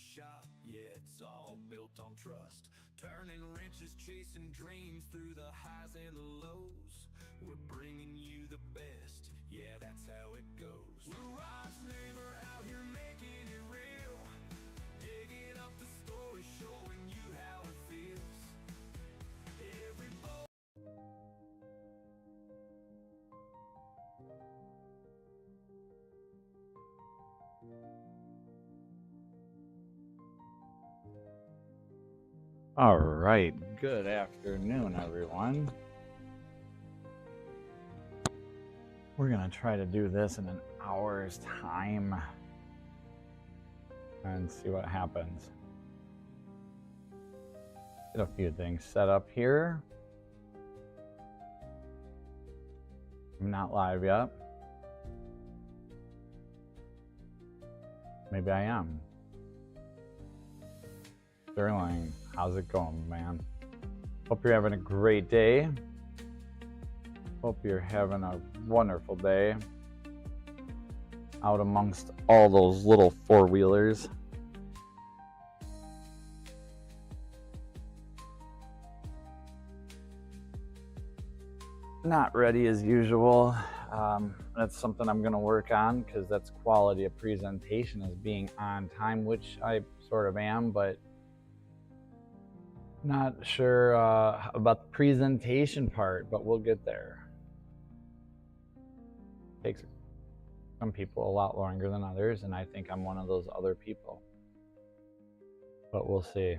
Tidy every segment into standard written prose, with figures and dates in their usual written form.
shop, yeah, it's all built on trust. Turning wrenches, chasing dreams through the highs and the lows. We're bringing you the best, yeah, that's how it goes. We're Rob's neighbor out here making it real, digging up the story, showing you how it feels. Every All right, good afternoon, everyone. We're gonna try to do this in an hour's time and see what happens. Get a few things set up here. I'm not live yet. Maybe I am. Sterling, how's it going, man? Hope you're having a great day. Hope you're having a wonderful day out amongst all those little four-wheelers. Not ready as usual. That's something I'm going to work on because that's quality of presentation, is being on time, which I sort of am, but not sure about the presentation part, but we'll get there. Takes some people a lot longer than others, and I think I'm one of those other people. But we'll see.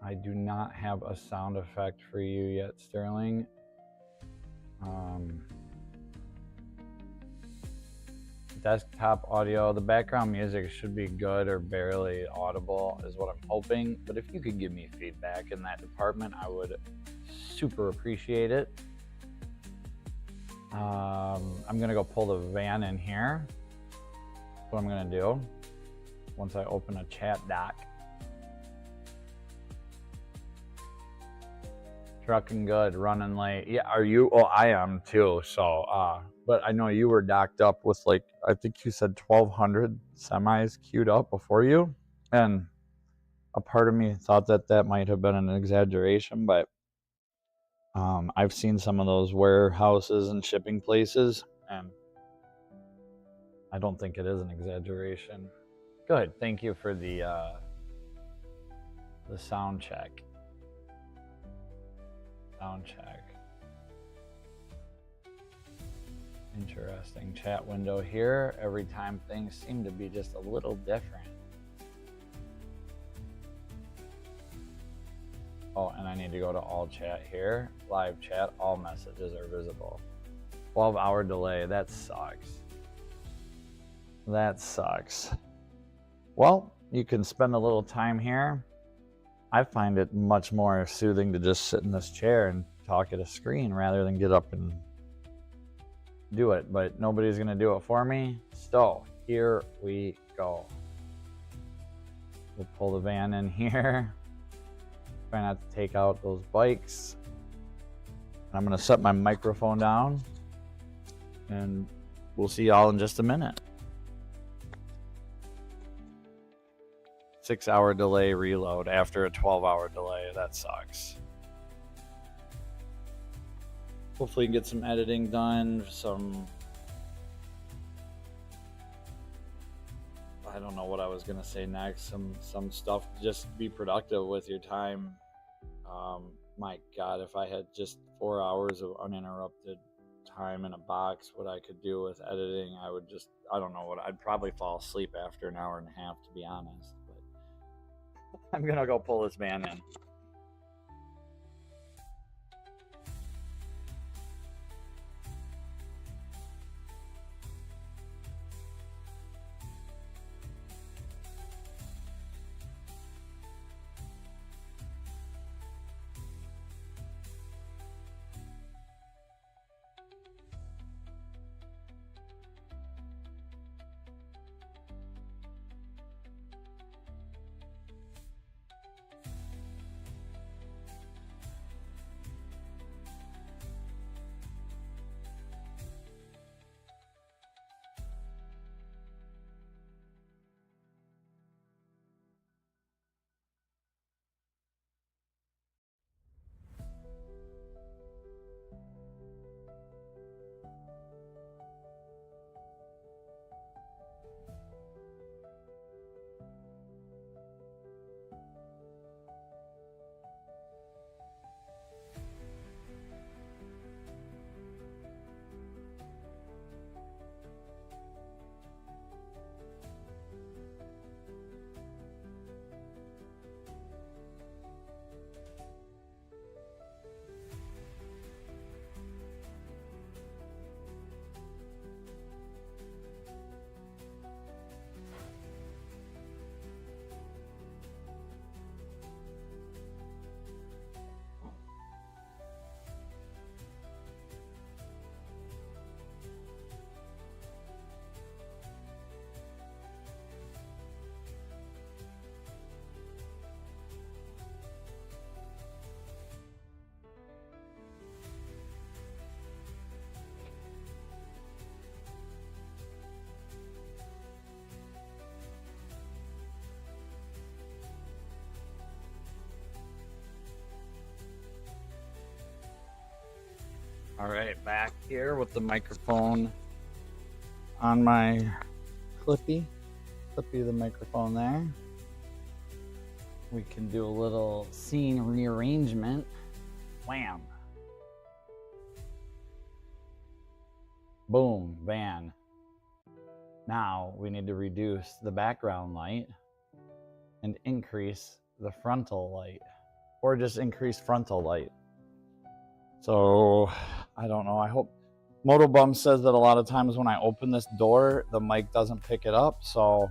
I do not have a sound effect for you yet, Sterling. Desktop audio, the background music should be good or barely audible is what I'm hoping, but if you could give me feedback in that department, I would super appreciate it. I'm gonna go pull the van in here. That's what I'm gonna do once I open a chat doc. Trucking good, running late. Yeah, are you? Oh, I am too. So, but I know you were docked up with, like, I think you said 1,200 semis queued up before you. And a part of me thought that that might have been an exaggeration, but I've seen some of those warehouses and shipping places, and I don't think it is an exaggeration. Good. Thank you for the sound check. Sound check. Interesting chat window here. Every time things seem to be just a little different. Oh, and I need to go to all chat here. Live chat, all messages are visible. 12-hour delay, that sucks. That sucks. Well, you can spend a little time here. I find it much more soothing to just sit in this chair and talk at a screen rather than get up and do it, but nobody's gonna do it for me. So here we go. We'll pull the van in here. Try not to take out those bikes. I'm gonna set my microphone down and we'll see y'all in just a minute. 6-hour delay reload after a 12-hour delay. That sucks. Hopefully get some editing done, I don't know what I was gonna say next, some stuff. Just be productive with your time. My God, if I had just 4 hours of uninterrupted time in a box, what I could do with editing, I don't know what, I'd probably fall asleep after an hour and a half, to be honest. But I'm gonna go pull this van in. All right, back here with the microphone on my clippy the microphone there. We can do a little scene rearrangement. Wham. Boom, van. Now we need to reduce the background light and increase the frontal light, or just increase frontal light. So I don't know. I hope Motobum says that a lot of times when I open this door, the mic doesn't pick it up. So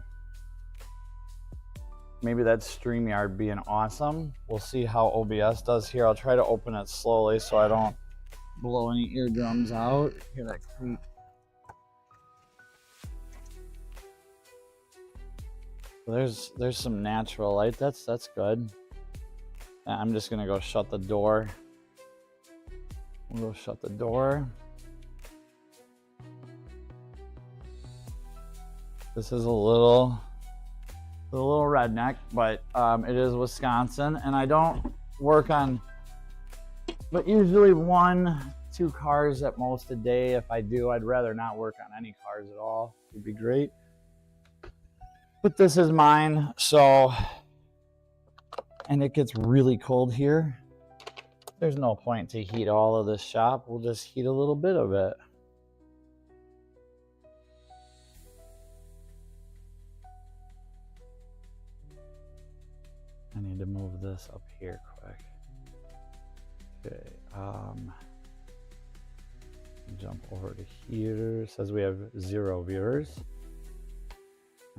maybe that's StreamYard being awesome. We'll see how OBS does here. I'll try to open it slowly so I don't blow any eardrums out. Hear that creak? There's some natural light. That's good. I'm just gonna go shut the door. We'll go shut the door. This is a little redneck, but it is Wisconsin, and I don't work on, but usually 1-2 cars at most a day. If I do, I'd rather not work on any cars at all. It'd be great. But this is mine, so, and it gets really cold here. There's no point to heat all of this shop. We'll just heat a little bit of it. I need to move this up here quick. Okay, jump over to here. It says we have 0 viewers.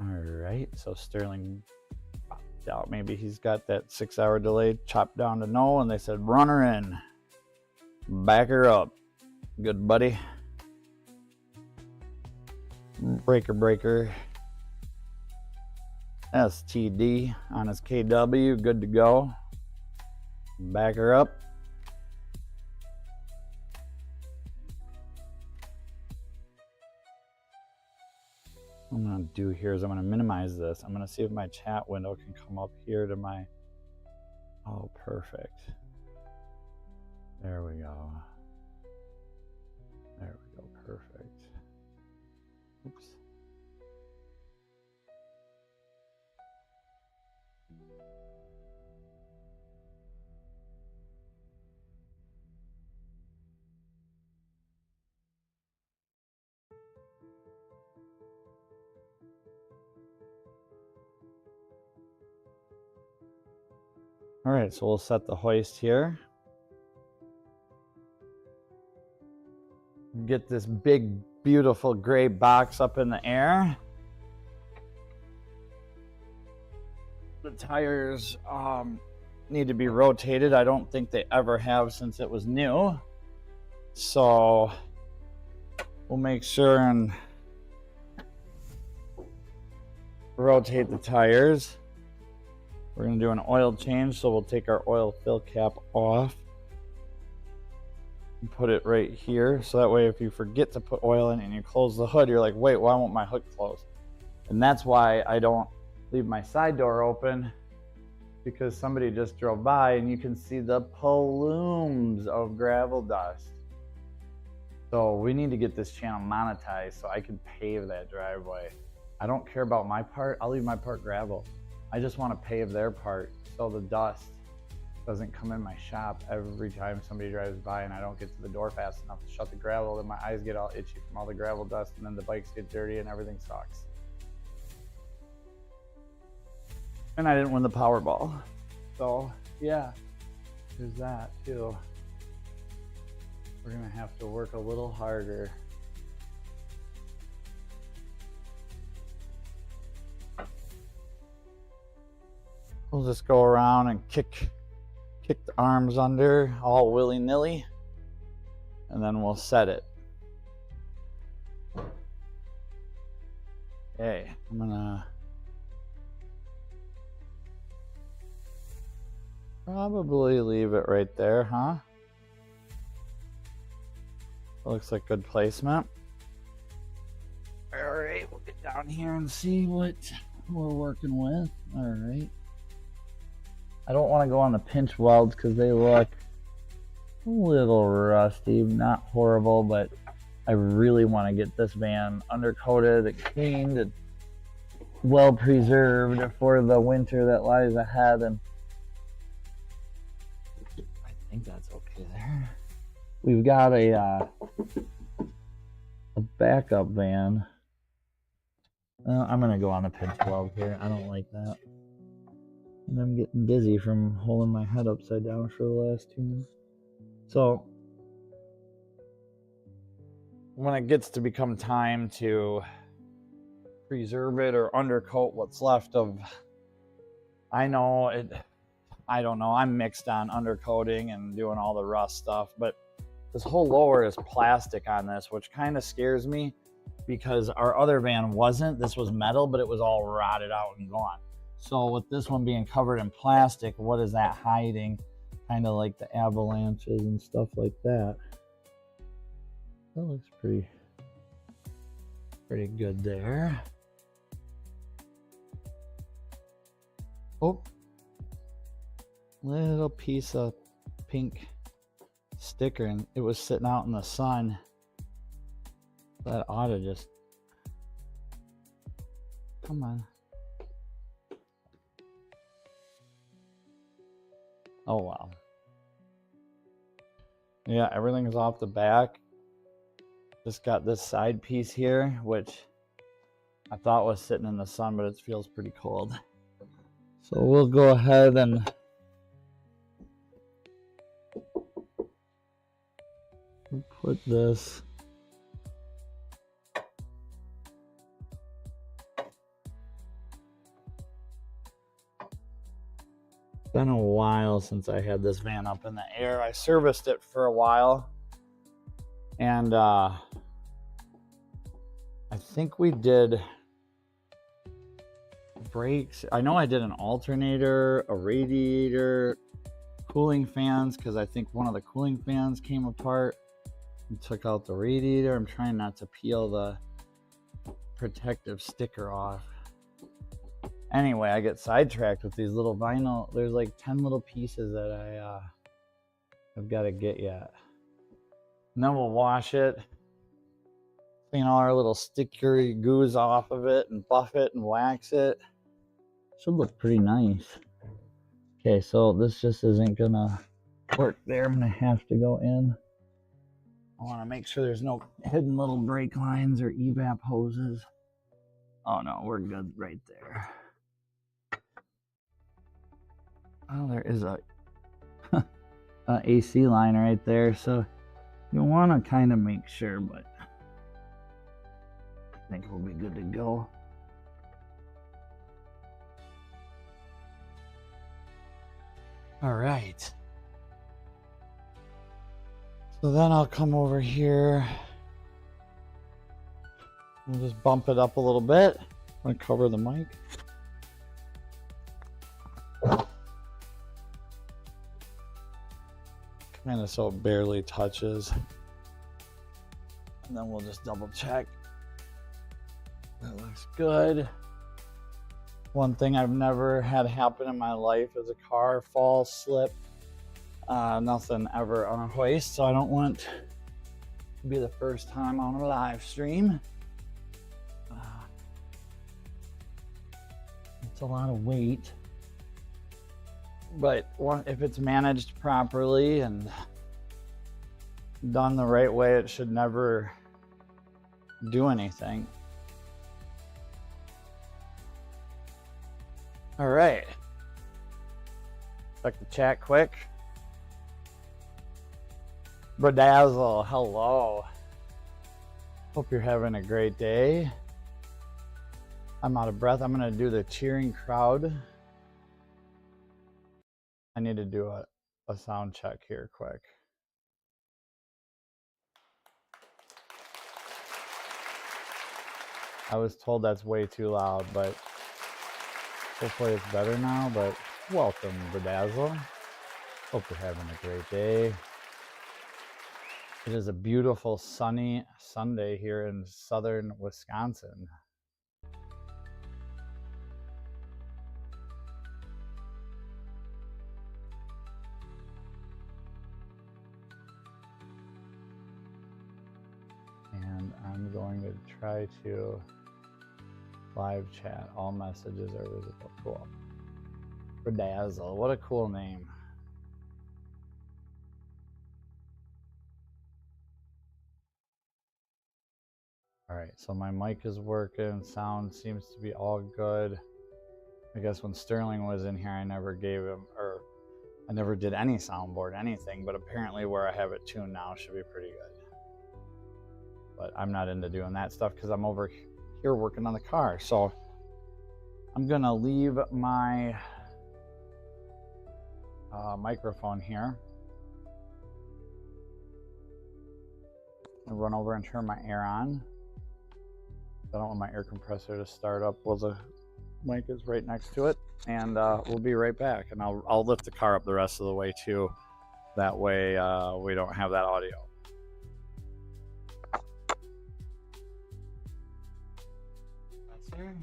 All right, so Sterling popped out. Maybe he's got that 6-hour delay chopped down to no, and they said, run her in. Back her up. Good buddy. Breaker. STD on his KW, good to go. Back her up. What I'm gonna do here is I'm gonna minimize this. I'm gonna see if my chat window can come up here to my, oh, perfect. There we go. There we go, perfect. Oops. All right, so we'll set the hoist here. Get this big, beautiful gray box up in the air. The tires need to be rotated. I don't think they ever have since it was new. So we'll make sure and rotate the tires. We're going to do an oil change, so we'll take our oil fill cap off and put it right here. So that way if you forget to put oil in and you close the hood, you're like, wait, why won't my hood close? And that's why I don't leave my side door open, because somebody just drove by and you can see the plumes of gravel dust. So we need to get this channel monetized so I can pave that driveway. I don't care about my part. I'll leave my part gravel. I just want to pave their part so the dust doesn't come in my shop every time somebody drives by and I don't get to the door fast enough to shut the gravel. Then my eyes get all itchy from all the gravel dust, and then the bikes get dirty and everything sucks. And I didn't win the Powerball. So yeah, there's that too. We're gonna have to work a little harder. We'll just go around and kick the arms under all willy-nilly, and then we'll set it. Okay, I'm gonna probably leave it right there, huh? Looks like good placement. All right, we'll get down here and see what we're working with. All right. I don't want to go on the pinch welds because they look A little rusty, not horrible, but I really want to get this van undercoated and cleaned and well preserved for the winter that lies ahead. And I think that's okay there. We've got a backup van. I'm gonna go on the pinch weld here. I don't like that. And I'm getting dizzy from holding my head upside down for the last 2 minutes. So when it gets to become time to preserve it or undercoat what's left of, I don't know, I'm mixed on undercoating and doing all the rust stuff, but this whole lower is plastic on this, which kind of scares me because our other van wasn't. This was metal, but it was all rotted out and gone. So with this one being covered in plastic, what is that hiding? Kind of like the avalanches and stuff like that. That looks pretty good there. Oh, little piece of pink sticker, and it was sitting out in the sun. That ought to just, come on. Oh wow. Yeah, everything's off the back. Just got this side piece here, which I thought was sitting in the sun, but it feels pretty cold. So we'll go ahead and put this been a while since I had this van up in the air. I serviced it for a while, and I think we did brakes. I know I did an alternator, a radiator, cooling fans, because I think one of the cooling fans came apart and took out the radiator. I'm trying not to peel the protective sticker off. Anyway, I get sidetracked with these little vinyl. There's like 10 little pieces that I've got to get yet. And then we'll wash it, clean all our little stickery goos off of it, and buff it and wax it. Should look pretty nice. Okay, so this just isn't gonna work there. I'm gonna have to go in. I want to make sure there's no hidden little brake lines or evap hoses. Oh no, we're good right there. Oh, there is a AC line right there, so you want to kind of make sure, but I think we'll be good to go. All right. So then I'll come over here. We'll just bump it up a little bit. I'm going to cover the mic. Kind of so it barely touches. And then we'll just double check. That looks good. One thing I've never had happen in my life is a car fall, slip. Nothing ever on a hoist, so I don't want to be the first time on a live stream. It's a lot of weight. But if it's managed properly and done the right way, it should never do anything. All right. Check the chat quick. Bedazzle, hello. Hope you're having a great day. I'm out of breath. I'm going to do the cheering crowd. I need to do a sound check here quick. I was told that's way too loud, but hopefully it's better now. But welcome, Bedazzle. Hope you're having a great day. It is a beautiful sunny Sunday here in southern Wisconsin. I'm going to try to live chat. All messages are visible. Cool. Bedazzle. What a cool name. All right, so my mic is working. Sound seems to be all good. I guess when Sterling was in here, I never gave him, or I never did any soundboard, anything, but apparently where I have it tuned now should be pretty good. But I'm not into doing that stuff because I'm over here working on the car. So I'm gonna leave my microphone here and run over and turn my air on. I don't want my air compressor to start up while the mic is right next to it, and we'll be right back. And I'll lift the car up the rest of the way too. That way we don't have that audio. That's here.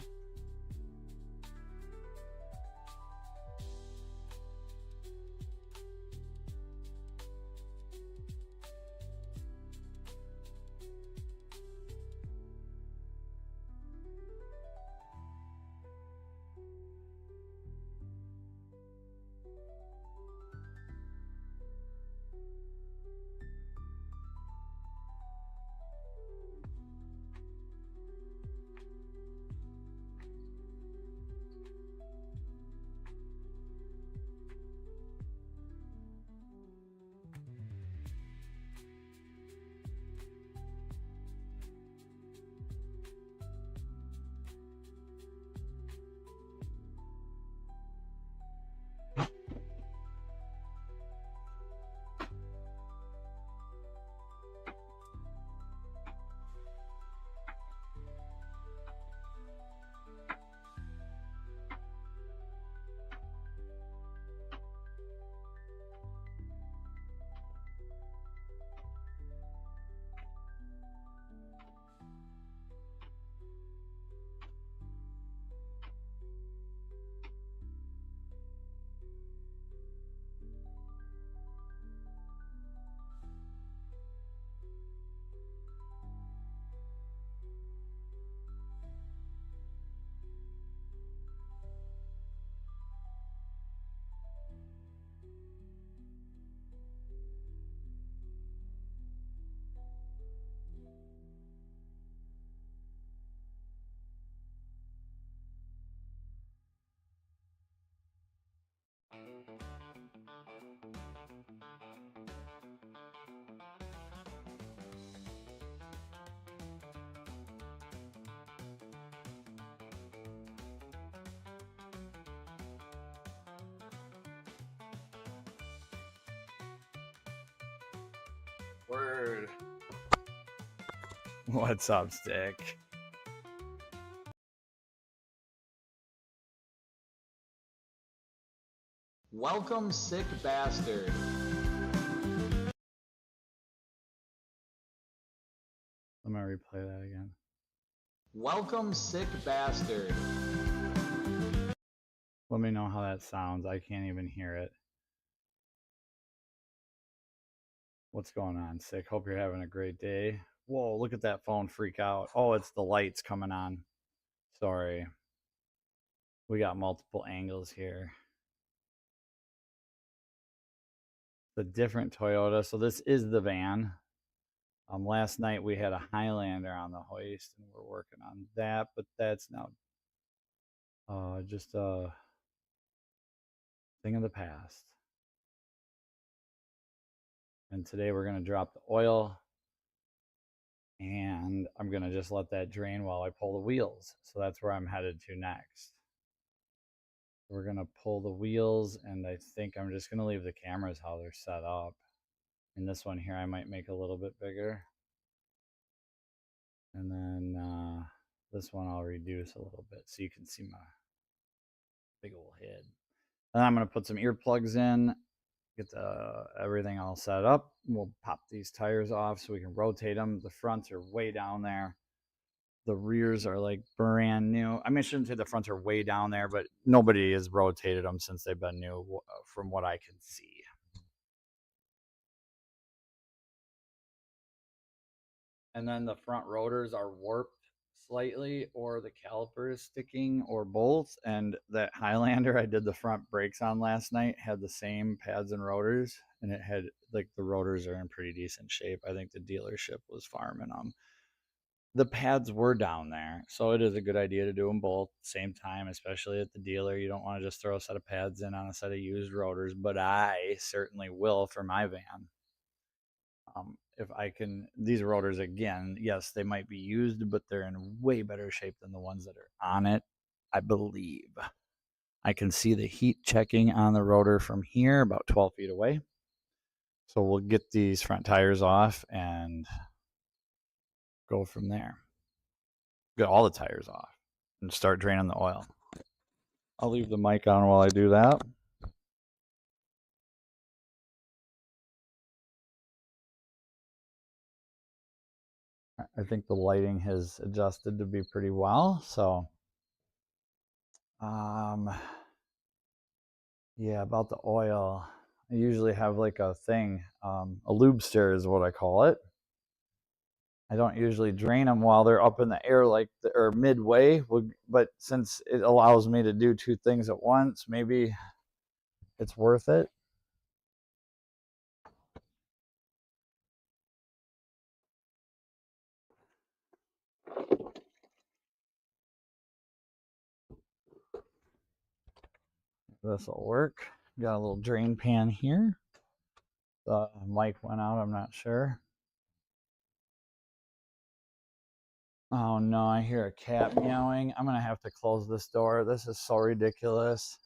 Word. What's up, Stick? Welcome, sick bastard. Let me replay that again. Welcome, sick bastard. Let me know how that sounds. I can't even hear it. What's going on, Sick? Hope you're having a great day. Whoa, look at that phone freak out. Oh, it's the lights coming on. Sorry. We got multiple angles here. The different Toyota. So this is the van. Last night we had a Highlander on the hoist, and we're working on that, but that's now just a thing of the past. And today we're going to drop the oil, and I'm going to just let that drain while I pull the wheels. So that's where I'm headed to next. We're going to pull the wheels, and I think I'm just going to leave the cameras how they're set up. And this one here I might make a little bit bigger. And then this one I'll reduce a little bit so you can see my big old head. And I'm going to put some earplugs in, get everything all set up. We'll pop these tires off so we can rotate them. The fronts are way down there. The rears are like brand new. I mean, I shouldn't say the fronts are way down there, but nobody has rotated them since they've been new from what I can see. and then the front rotors are warped slightly, or the caliper is sticking, or both. And that Highlander I did the front brakes on last night had the same pads and rotors, and it had, like, the rotors are in pretty decent shape. I think the dealership was farming them. The pads were down there, so it is a good idea to do them both at the same time, especially at the dealer. You don't want to just throw a set of pads in on a set of used rotors, but I certainly will for my van. If I can, these rotors, again, yes, they might be used, but they're in way better shape than the ones that are on it, I believe. I can see the heat checking on the rotor from here, about 12 feet away. So we'll get these front tires off and go from there. Get all the tires off and start draining the oil. I'll leave the mic on while I do that. I think the lighting has adjusted to be pretty well. So, yeah, about the oil, I usually have like a thing, a lubester is what I call it. I don't usually drain them while they're up in the air, like or midway, but since it allows me to do two things at once, maybe it's worth it. This will work. Got a little drain pan here. The mic went out, I'm not sure. Oh no, I hear a cat meowing. I'm gonna have to close this door. This is so ridiculous.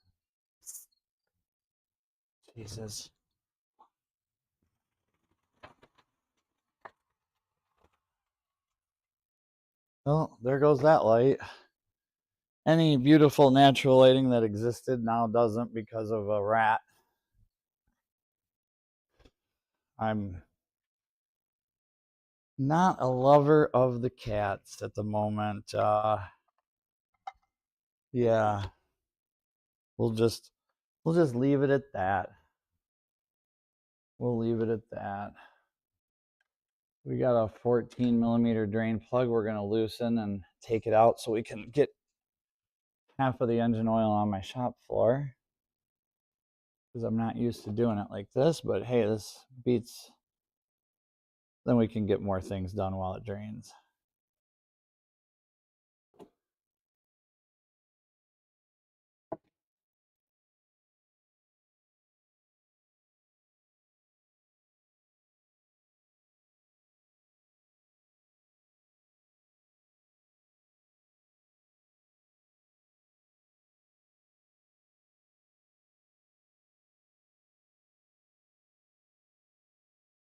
Jesus. Oh, there goes that light. Any beautiful natural lighting that existed now doesn't because of a rat. I'm not a lover of the cats at the moment. Yeah, we'll just leave it at that. We'll leave it at that. We got a 14 millimeter drain plug we're gonna loosen and take it out so we can get half of the engine oil on my shop floor, because I'm not used to doing it like this, but hey, this beats. Then we can get more things done while it drains.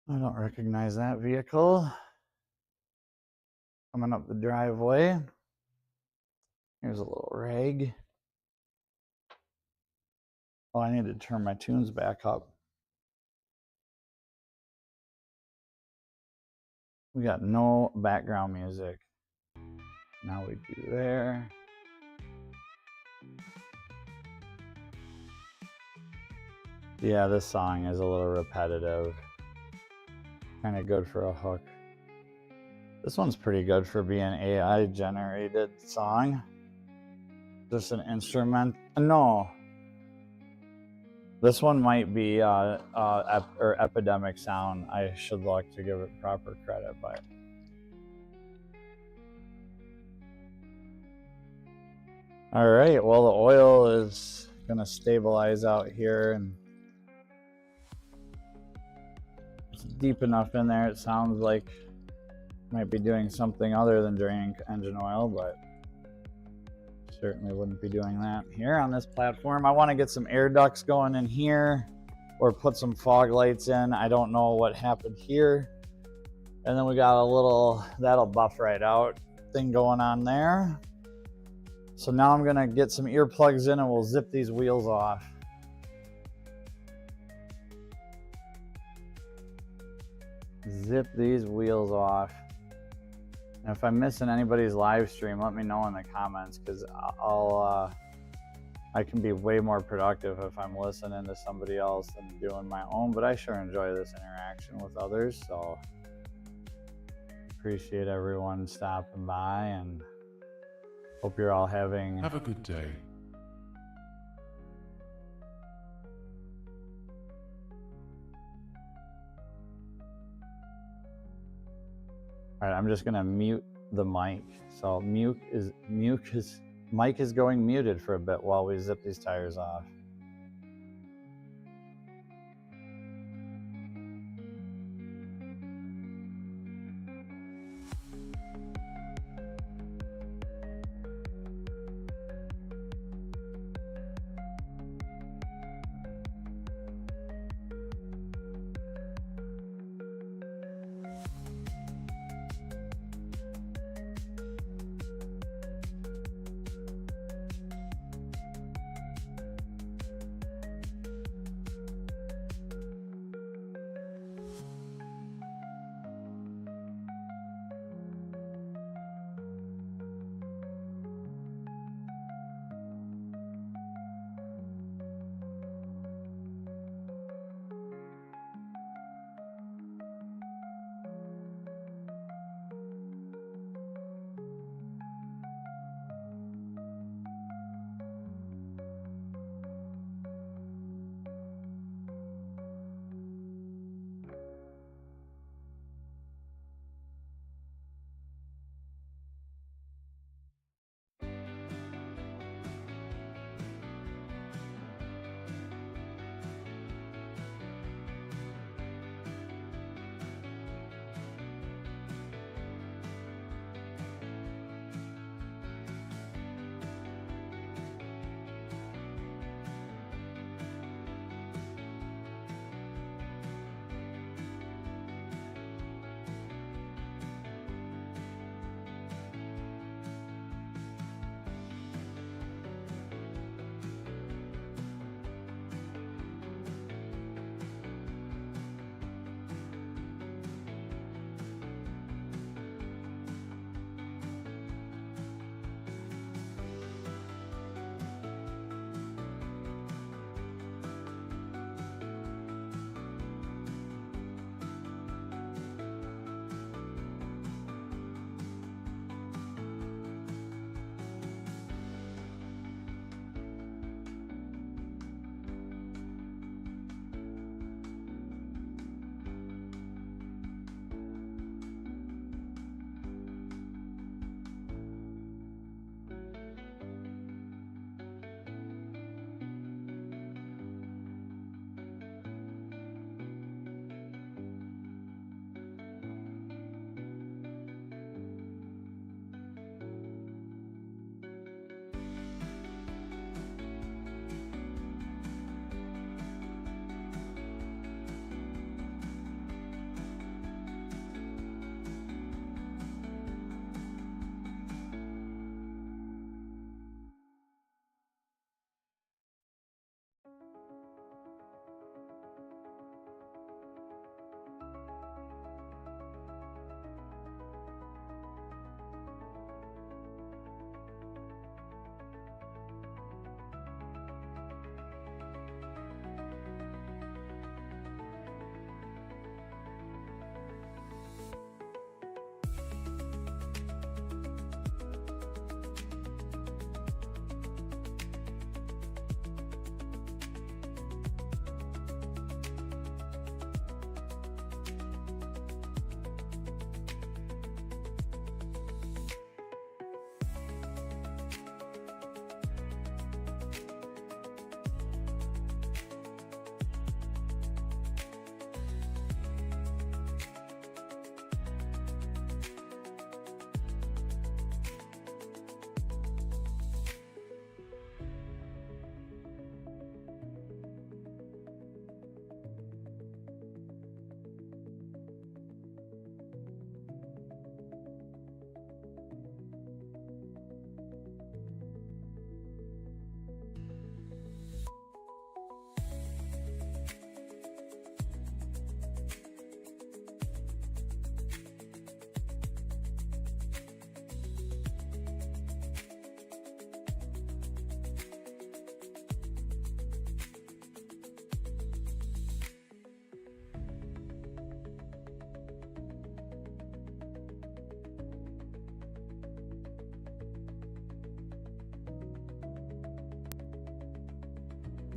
I don't recognize that vehicle. Coming up the driveway. Here's a little rag. Oh, I need to turn my tunes back up. We got no background music. Now we do there. Yeah, this song is a little repetitive. Kind of good for a hook. This one's pretty good for being AI generated song. Just an instrument. No. This one might be or Epidemic Sound. I should look to give it proper credit, but all right. Well, the oil is gonna stabilize out here, and it's deep enough in there. It sounds like it might be doing something other than draining engine oil, but certainly wouldn't be doing that here on this platform. I want to get some air ducts going in here, or put some fog lights in. I don't know what happened here. And then we got a little, that'll buff right out thing going on there. So now I'm gonna get some earplugs in and we'll zip these wheels off. Zip these wheels off. And if I'm missing anybody's live stream, let me know in the comments, because I can be way more productive if I'm listening to somebody else than doing my own. But I sure enjoy this interaction with others, so appreciate everyone stopping by, and hope you're all having Have a good day. All right, I'm just gonna mute the mic. So Mike is going muted for a bit while we zip these tires off.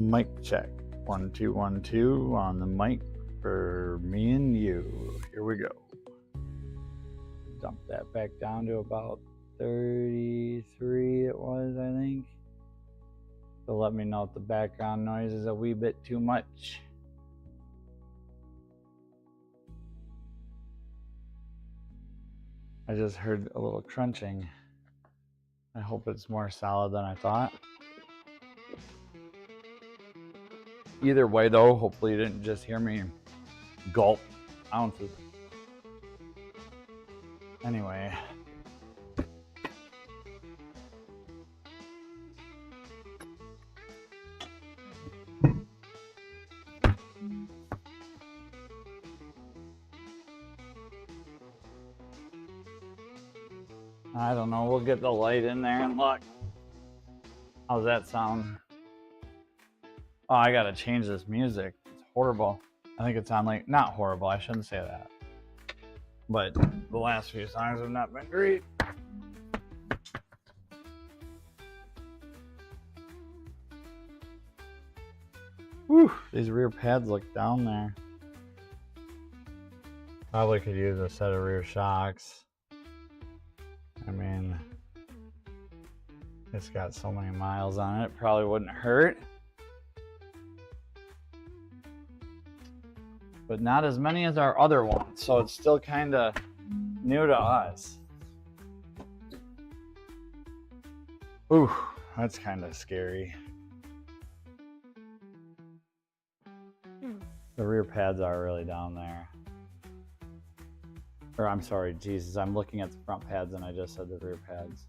Mic check. 1 2 1 2 on the mic for me and you. Here we go. Dump that back down to about 33 it was, I think. So let me know if the background noise is a wee bit too much. I just heard a little crunching. I hope it's more solid than I thought. Either way though, hopefully you didn't just hear me gulp ounces. Anyway. I don't know, we'll get the light in there and look. How's that sound? Oh, I gotta change this music. It's horrible. I think it's on like, not horrible, I shouldn't say that. But the last few songs have not been great. Whew, these rear pads look down there. Probably could use a set of rear shocks. I mean, it's got so many miles on it, probably wouldn't hurt. But not as many as our other ones, so it's still kind of new to us. Ooh, that's kind of scary. The rear pads are really down there. Or I'm sorry, Jesus, I'm looking at the front pads and I just said the rear pads.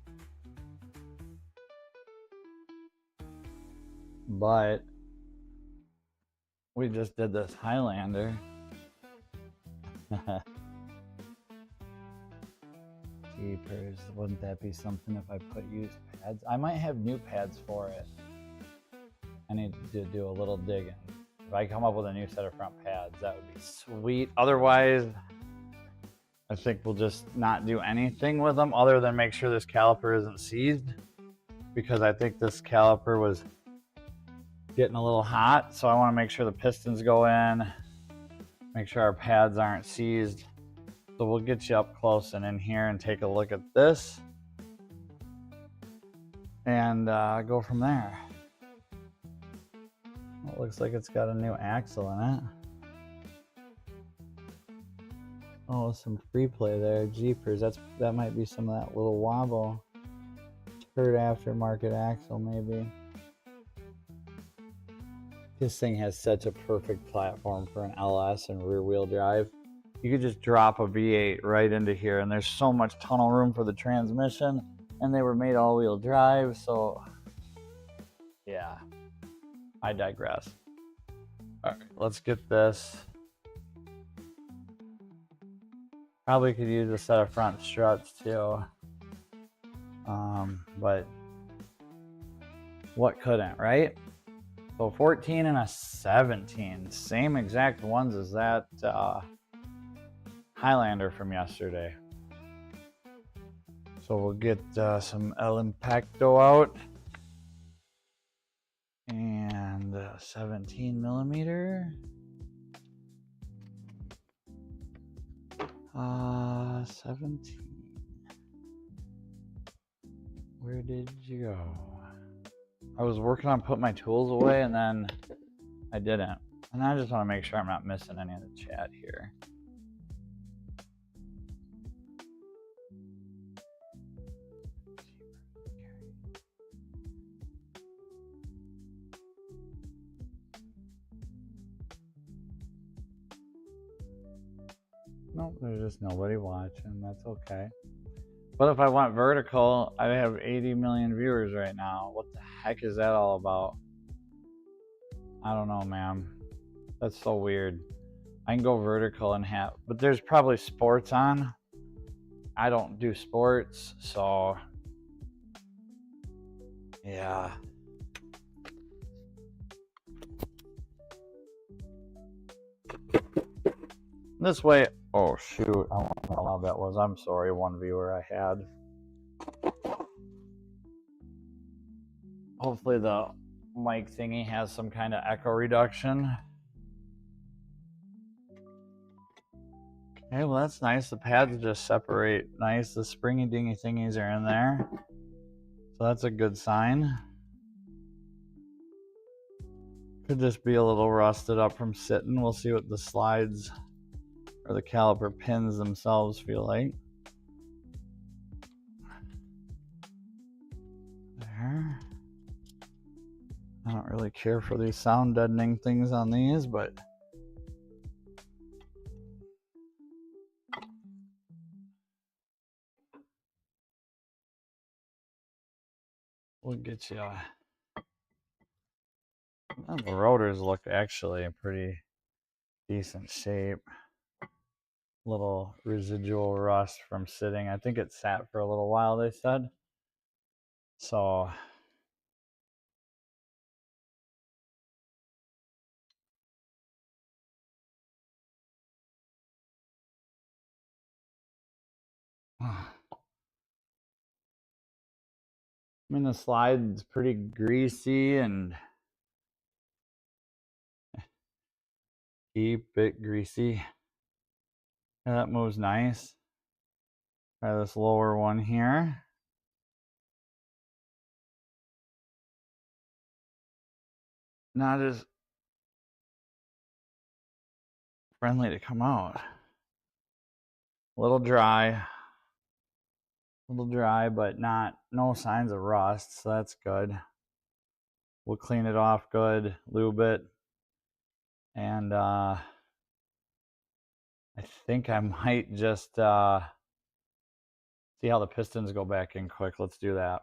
But we just did this Highlander. Jeepers, wouldn't that be something if I put used pads? I might have new pads for it. I need to do a little digging. If I come up with a new set of front pads, that would be sweet. Otherwise, I think we'll just not do anything with them other than make sure this caliper isn't seized, because I think this caliper was getting a little hot, so I want to make sure the pistons go in, make sure our pads aren't seized. So we'll get you up close and in here and take a look at this and go from there. It looks like it's got a new axle in it. Oh, some free play there. Jeepers, that might be some of that little wobble. Third aftermarket axle, maybe. This thing has such a perfect platform for an LS and rear wheel drive. You could just drop a V8 right into here, and there's so much tunnel room for the transmission, and they were made all-wheel drive, so yeah, I digress. All right, let's get this. Probably could use a set of front struts too, but what couldn't, right? So 14 and a 17, same exact ones as that Highlander from yesterday. So we'll get some El Impacto out and 17 millimeter. 17. Where did you go? I was working on putting my tools away and then I didn't. And I just want to make sure I'm not missing any of the chat here. Nope, there's just nobody watching. That's okay. But if I went vertical, I have 80 million viewers right now. What the heck is that all about? I don't know, ma'am. That's so weird. I can go vertical and have, but there's probably sports on. I don't do sports, so yeah. This way, oh shoot, I don't know how loud that was. I'm sorry, one viewer I had. Hopefully the mic thingy has some kind of echo reduction. Okay, well that's nice. The pads just separate nice. The springy dingy thingies are in there. So that's a good sign. Could just be a little rusted up from sitting. We'll see what the slides or the caliper pins themselves feel like. There. I don't really care for these sound deadening things on these, but we'll get you. The rotors look actually in pretty decent shape. Little residual rust from sitting. I think it sat for a little while, they said. So I mean, the slide's pretty greasy and deep, bit greasy. Yeah, that moves nice. Try this lower one here. Not as friendly to come out. A little dry, but no signs of rust, so that's good. We'll clean it off good, lube it, and I think I might just see how the pistons go back in quick. Let's do that.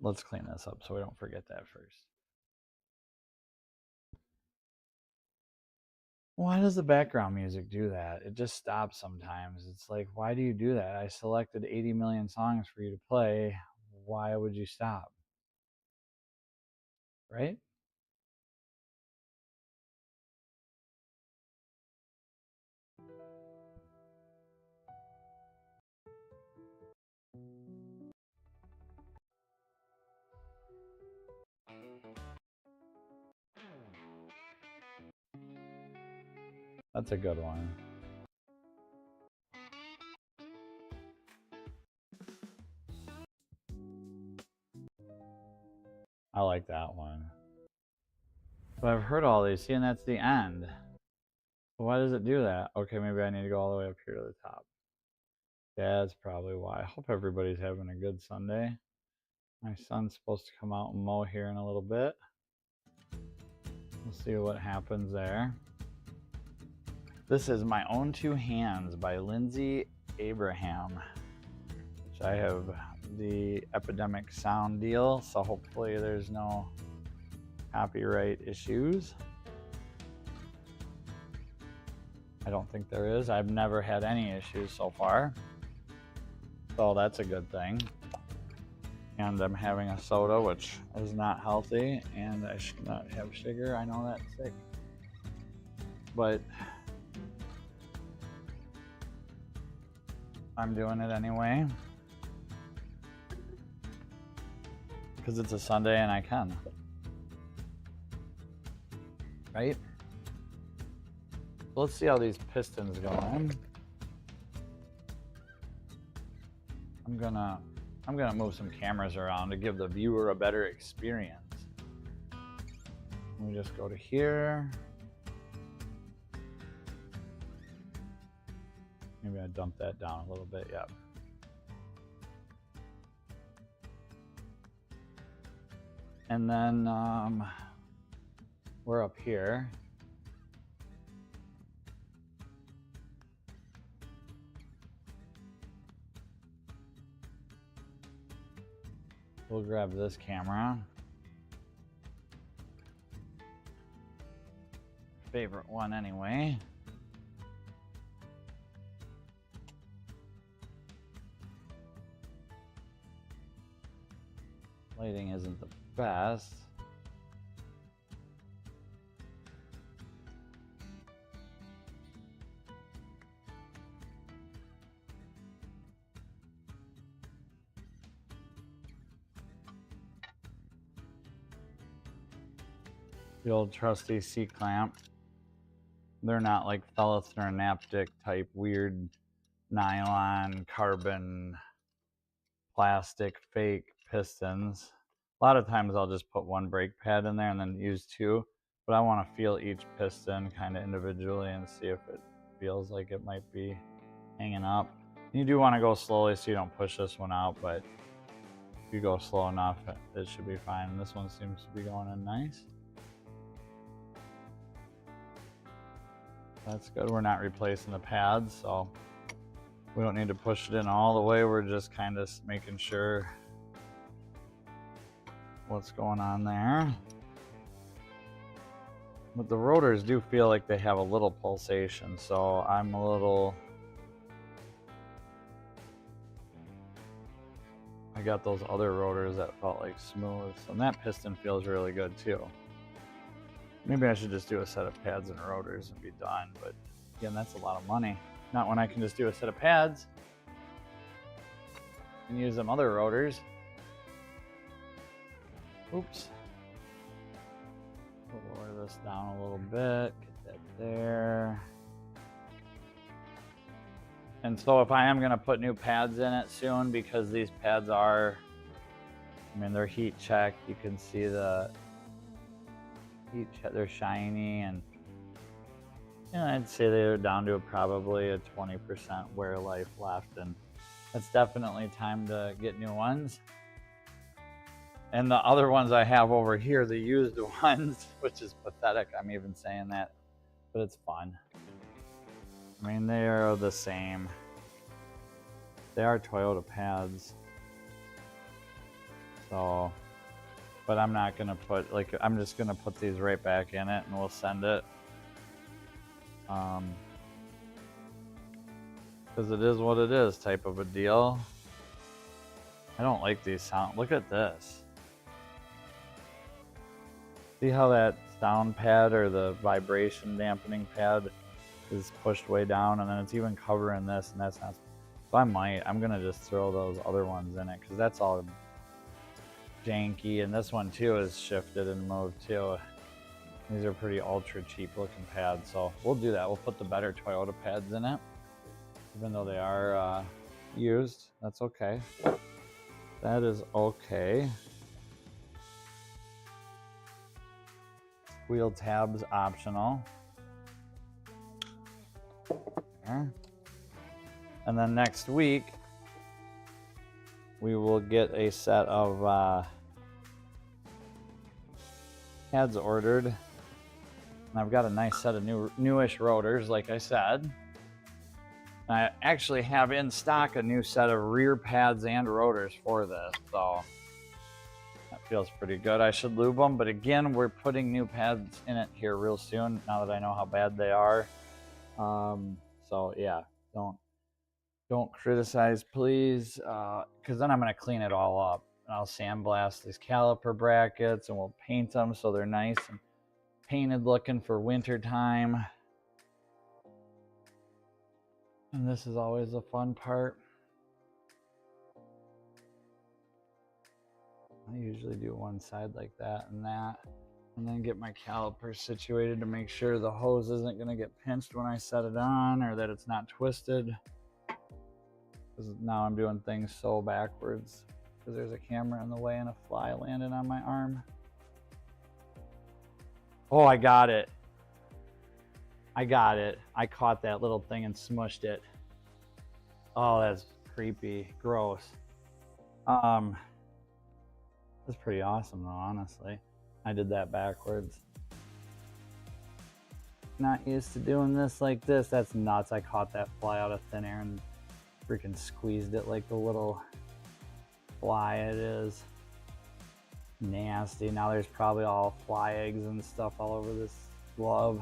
Let's clean this up so we don't forget that first. Why does the background music do that? It just stops sometimes. It's like, why do you do that? I selected 80 million songs for you to play. Why would you stop? Right? That's a good one. I like that one. But I've heard all these. See, and that's the end. Why does it do that? Okay, maybe I need to go all the way up here to the top. That's probably why. I hope everybody's having a good Sunday. My son's supposed to come out and mow here in a little bit. We'll see what happens there. This is My Own Two Hands by Lindsay Abraham, which I have the Epidemic Sound deal, so hopefully there's no copyright issues. I don't think there is. I've never had any issues so far, so that's a good thing. And I'm having a soda, which is not healthy, and I should not have sugar. I know that's sick, but I'm doing it anyway because it's a Sunday and I can, right? Let's see how these pistons go in. I'm gonna move some cameras around to give the viewer a better experience. Let me just go to here. Maybe I dump that down a little bit, yep. And then we're up here. We'll grab this camera. Favorite one anyway. Lighting isn't the best. The old trusty C-clamp. They're not like Fellather and Naptic type weird nylon, carbon, plastic, fake pistons. A lot of times I'll just put one brake pad in there and then use two, but I want to feel each piston kind of individually and see if it feels like it might be hanging up. You do want to go slowly so you don't push this one out, but if you go slow enough, it should be fine. This one seems to be going in nice. That's good. We're not replacing the pads, so we don't need to push it in all the way. We're just kind of making sure what's going on there. But the rotors do feel like they have a little pulsation, so I'm a little... I got those other rotors that felt like smooth, and that piston feels really good too. Maybe I should just do a set of pads and rotors and be done, but again, that's a lot of money. Not when I can just do a set of pads and use them other rotors. Oops. We'll lower this down a little bit, get that there. And so if I am gonna put new pads in it soon, because these pads are, I mean, they're heat checked. You can see the heat check, they're shiny, and you know, I'd say they're down to probably a 20% wear life left, and it's definitely time to get new ones. And the other ones I have over here, the used ones, which is pathetic, I'm even saying that, but it's fun. I mean, they are the same. They are Toyota pads. So, but I'm not gonna put, like, I'm just gonna put these right back in it and we'll send it. Because it is what it is type of a deal. I don't like these sound. Look at this. See how that sound pad or the vibration dampening pad is pushed way down, and then it's even covering this, and that's not. So I'm gonna just throw those other ones in it because that's all janky, and this one too is shifted and moved too. These are pretty ultra cheap looking pads, so we'll do that. We'll put the better Toyota pads in it, even though they are used. That's okay. That is okay. Wheel tabs optional. There. And then next week we will get a set of pads ordered. And I've got a nice set of newish rotors, like I said. I actually have in stock a new set of rear pads and rotors for this, so that feels pretty good. I should lube them, but again, we're putting new pads in it here real soon, now that I know how bad they are. So yeah, don't criticize, please, because then I'm going to clean it all up. And I'll sandblast these caliper brackets, and we'll paint them so they're nice and painted looking for winter time. And this is always the fun part. I usually do one side like that, and then get my caliper situated to make sure the hose isn't going to get pinched when I set it on, or that it's not twisted. Because now I'm doing things so backwards because there's a camera in the way and a fly landed on my arm. Oh, I got it. I got it. I caught that little thing and smushed it. Oh, that's creepy. Gross. That's pretty awesome though, honestly. I did that backwards. Not used to doing this like this. That's nuts. I caught that fly out of thin air and freaking squeezed it like the little fly it is. Nasty. Now there's probably all fly eggs and stuff all over this glove.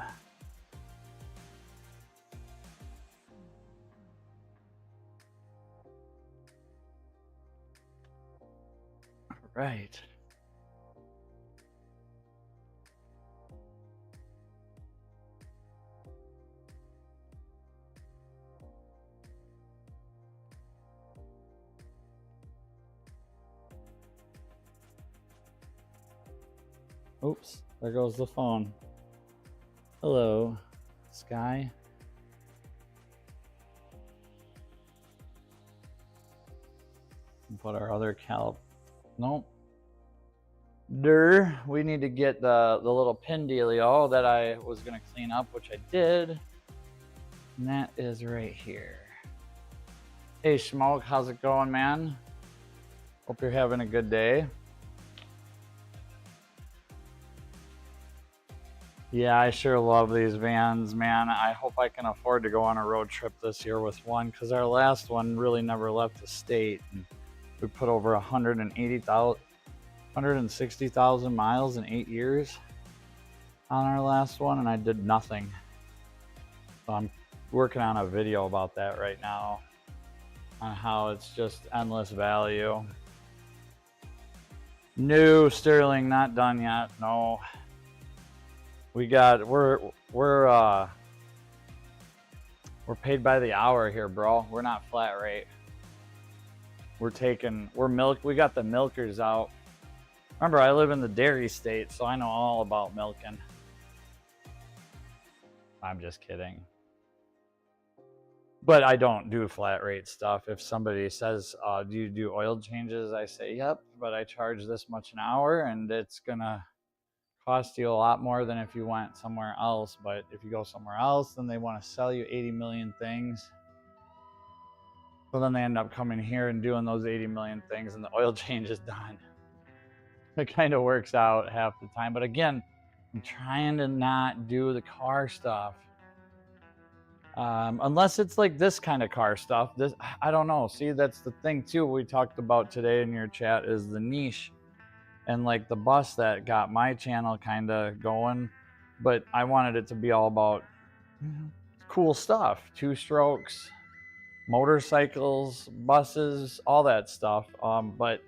Right. Oops. There goes the phone. Hello, Sky. Put our other nope. We need to get the little pin dealio that I was gonna clean up, which I did. And that is right here. Hey Smoke, how's it going, man? Hope you're having a good day. Yeah, I sure love these vans, man. I hope I can afford to go on a road trip this year with one, because our last one really never left the state. And we put over 160,000 miles in 8 years on our last one, and I did nothing. So I'm working on a video about that right now, on how it's just endless value. No, Sterling, not done yet. No. We're paid by the hour here, bro. We're not flat rate. We got the milkers out. Remember, I live in the dairy state, so I know all about milking. I'm just kidding. But I don't do flat rate stuff. If somebody says, do you do oil changes? I say, yep, but I charge this much an hour, and it's gonna cost you a lot more than if you went somewhere else. But if you go somewhere else, then they want to sell you 80 million things. So then they end up coming here and doing those 80 million things, and the oil change is done. It kind of works out half the time. But again, I'm trying to not do the car stuff. Unless it's like this kind of car stuff. This, I don't know. See, that's the thing too we talked about today in your chat, is the niche and like the bus that got my channel kind of going. But I wanted it to be all about cool stuff, 2-strokes, motorcycles, buses, all that stuff. But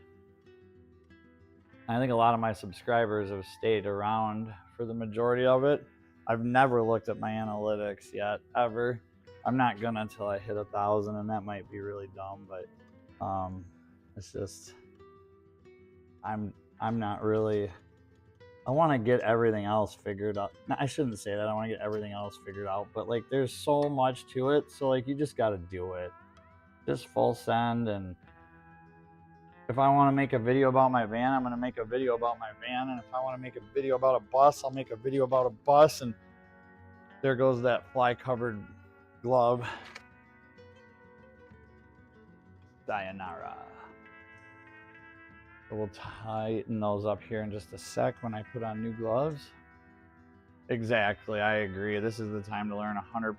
I think a lot of my subscribers have stayed around for the majority of it. I've never looked at my analytics yet, ever. I'm not gonna until I hit 1,000, and that might be really dumb, but it's just, I'm not really, I want to get everything else figured out. No, I shouldn't say that. I want to get everything else figured out, but like there's so much to it, so like you just got to do it. Just full send. And if I want to make a video about my van, I'm going to make a video about my van. And if I want to make a video about a bus, I'll make a video about a bus. And there goes that fly-covered glove. Sayonara. So we'll tighten those up here in just a sec when I put on new gloves. Exactly, I agree. This is the time to learn 100%.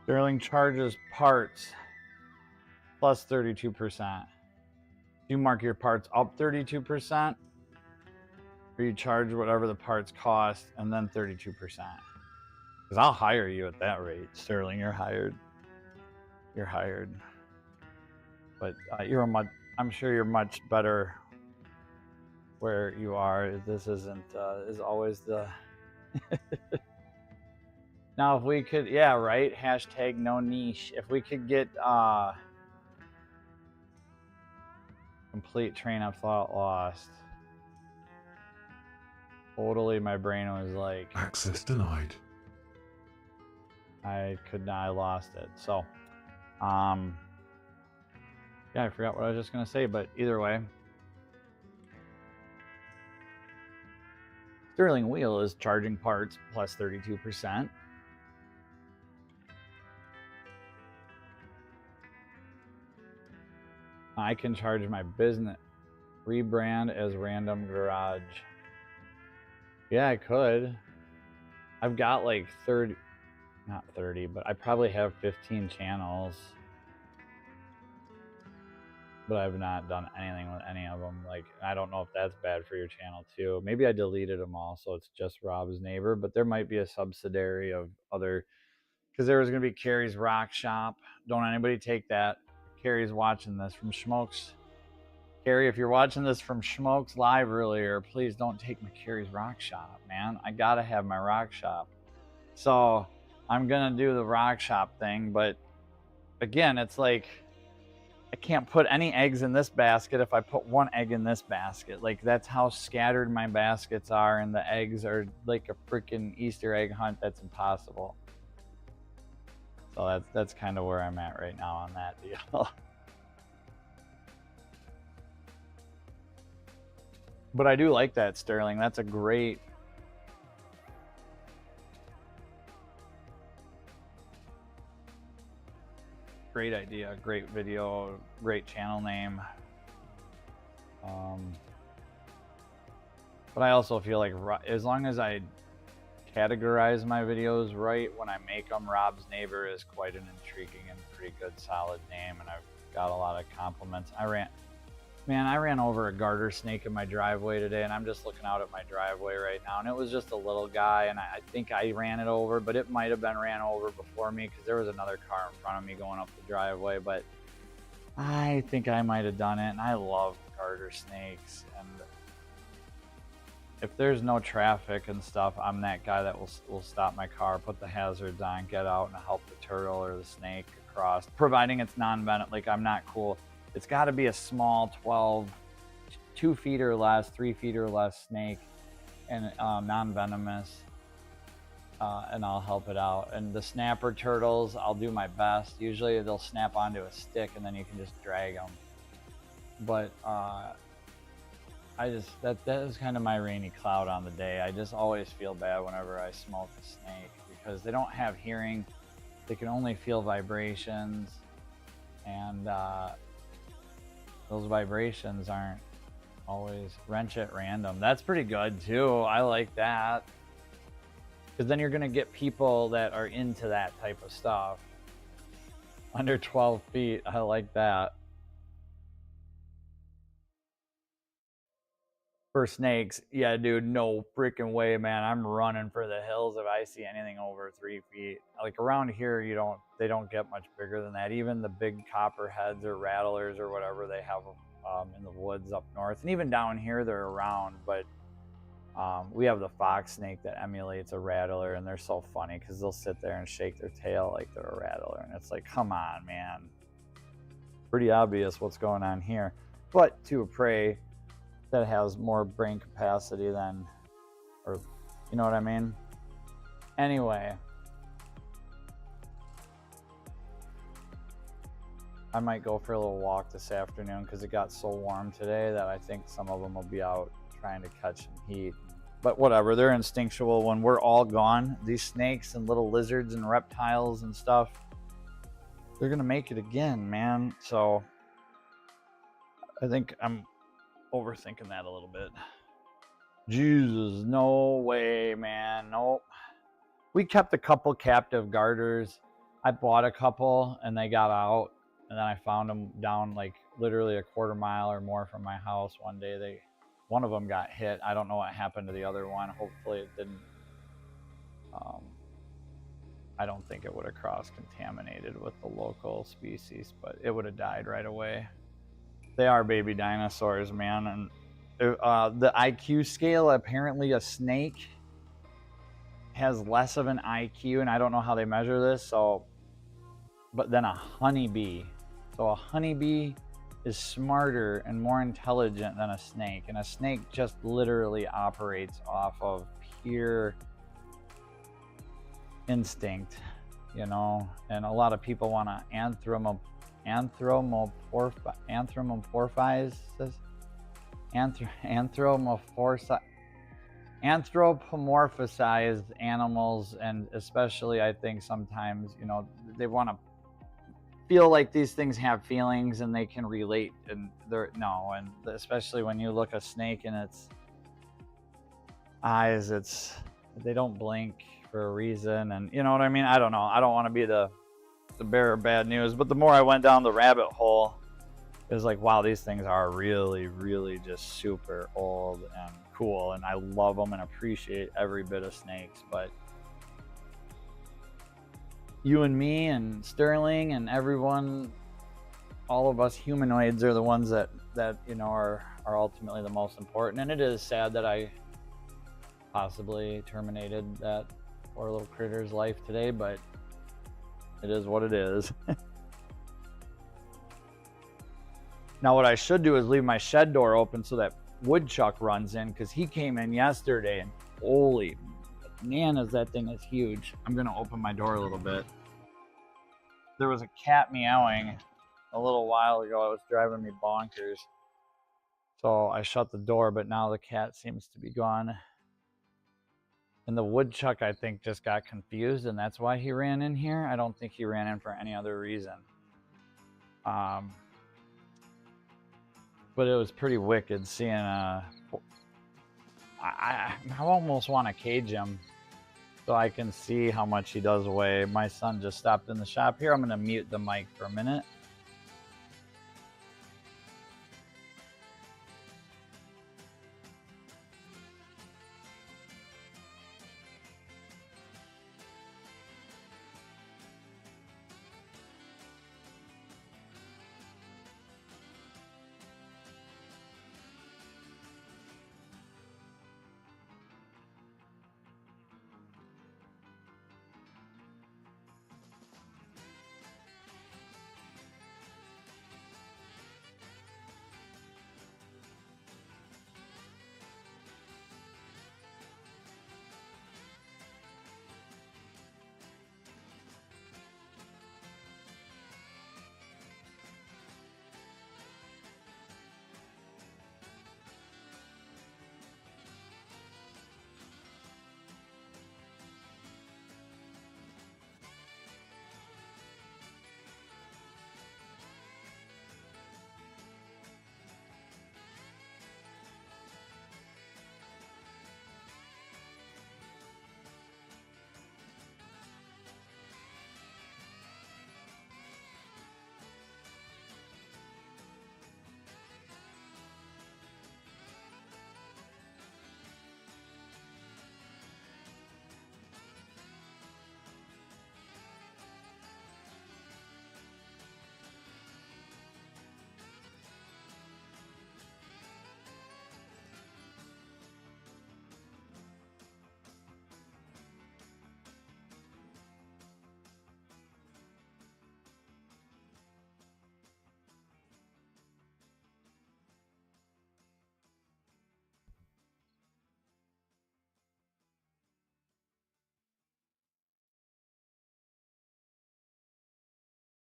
Sterling charges parts plus 32%. You mark your parts up 32%, or you charge whatever the parts cost and then 32%. Because I'll hire you at that rate. Sterling, you're hired. You're hired. But I'm sure you're much better where you are. This isn't is always the Now if we could, yeah, right, hashtag no niche. If we could get complete train of thought lost. Totally, my brain was like, access denied. I lost it. So yeah, I forgot what I was just gonna say, but either way, Sterling Wheel is charging parts plus 32%. I can charge my business, rebrand as Random Garage. Yeah, I could. I've got like 30, not 30, but I probably have 15 channels. But I've not done anything with any of them. Like, I don't know if that's bad for your channel too. Maybe I deleted them all, so it's just Rob's Neighbor. But there might be a subsidiary of other, because there was going to be Carrie's Rock Shop. Don't anybody take that. Carrie's watching this from Schmokes. Carrie, if you're watching this from Schmokes live earlier, please don't take my Carrie's Rock Shop, man. I got to have my Rock Shop. So I'm going to do the Rock Shop thing. But again, it's like, I can't put any eggs in this basket if I put one egg in this basket. Like, that's how scattered my baskets are, and the eggs are like a freaking Easter egg hunt. That's impossible. So that's kind of where I'm at right now on that deal. But I do like that, Sterling. That's a great idea, great video, great channel name. But I also feel like as long as I categorize my videos right when I make them, Rob's Neighbor is quite an intriguing and pretty good solid name, and I've got a lot of compliments. I ran over a garter snake in my driveway today, and I'm just looking out at my driveway right now, and it was just a little guy, and I think I ran it over, but it might have been ran over before me because there was another car in front of me going up the driveway, but I think I might have done it. And I love garter snakes, and if there's no traffic and stuff, I'm that guy that will stop my car, put the hazards on, get out and help the turtle or the snake across, providing it's non-venomous. Like, I'm not cool. It's got to be a small 12, 2 feet or less, 3 feet or less snake, and non-venomous, and I'll help it out. And the snapper turtles, I'll do my best. Usually they'll snap onto a stick, and then you can just drag them. But that is kind of my rainy cloud on the day. I just always feel bad whenever I smoke a snake because they don't have hearing. They can only feel vibrations, and those vibrations aren't always wrench at random. That's pretty good too. I like that, because then you're gonna get people that are into that type of stuff. Under 12 feet, I like that. For snakes, yeah, dude, no freaking way, man. I'm running for the hills if I see anything over 3 feet. Like, around here, they don't get much bigger than that. Even the big copperheads or rattlers or whatever they have in the woods up north, and even down here they're around. But we have the fox snake that emulates a rattler, and they're so funny because they'll sit there and shake their tail like they're a rattler, and it's like, come on, man. Pretty obvious what's going on here. But to a prey that has more brain capacity than, or you know what I mean? Anyway, I might go for a little walk this afternoon because it got so warm today that I think some of them will be out trying to catch some heat. But whatever, they're instinctual. When we're all gone, these snakes and little lizards and reptiles and stuff, they're gonna make it again, man. So I think I'm overthinking that a little bit. Jesus, no way, man. Nope. We kept a couple captive garters. I bought a couple and they got out, and then I found them down like literally a quarter mile or more from my house one day. One of them got hit. I don't know what happened to the other one. Hopefully it didn't. I don't think it would have cross-contaminated with the local species, but it would have died right away. They are baby dinosaurs, man. And the IQ scale, apparently a snake has less of an IQ, and I don't know how they measure this, but then a honeybee. So a honeybee is smarter and more intelligent than a snake, and a snake just literally operates off of pure instinct, you know. And a lot of people want to anthropomorphize animals, and especially I think sometimes, you know, they want to feel like these things have feelings and they can relate, and and especially when you look a snake in its eyes, they don't blink for a reason, and you know what I mean. I don't know, I don't want to be the bearer of bad news, but the more I went down the rabbit hole, it was like, wow, these things are really, really just super old and cool, and I love them and appreciate every bit of snakes. But you and me and Sterling and everyone, all of us humanoids are the ones that you know are ultimately the most important. And it is sad that I possibly terminated that poor little critter's life today, but it is what it is. Now what I should do is leave my shed door open so that woodchuck runs in, because he came in yesterday and holy bananas, that thing is huge. I'm gonna open my door a little bit. There was a cat meowing a little while ago. It was driving me bonkers. So I shut the door, but now the cat seems to be gone. And the woodchuck, I think, just got confused, and that's why he ran in here. I don't think he ran in for any other reason. But it was pretty wicked seeing I almost want to cage him so I can see how much he does weigh. My son just stopped in the shop here. I'm going to mute the mic for a minute.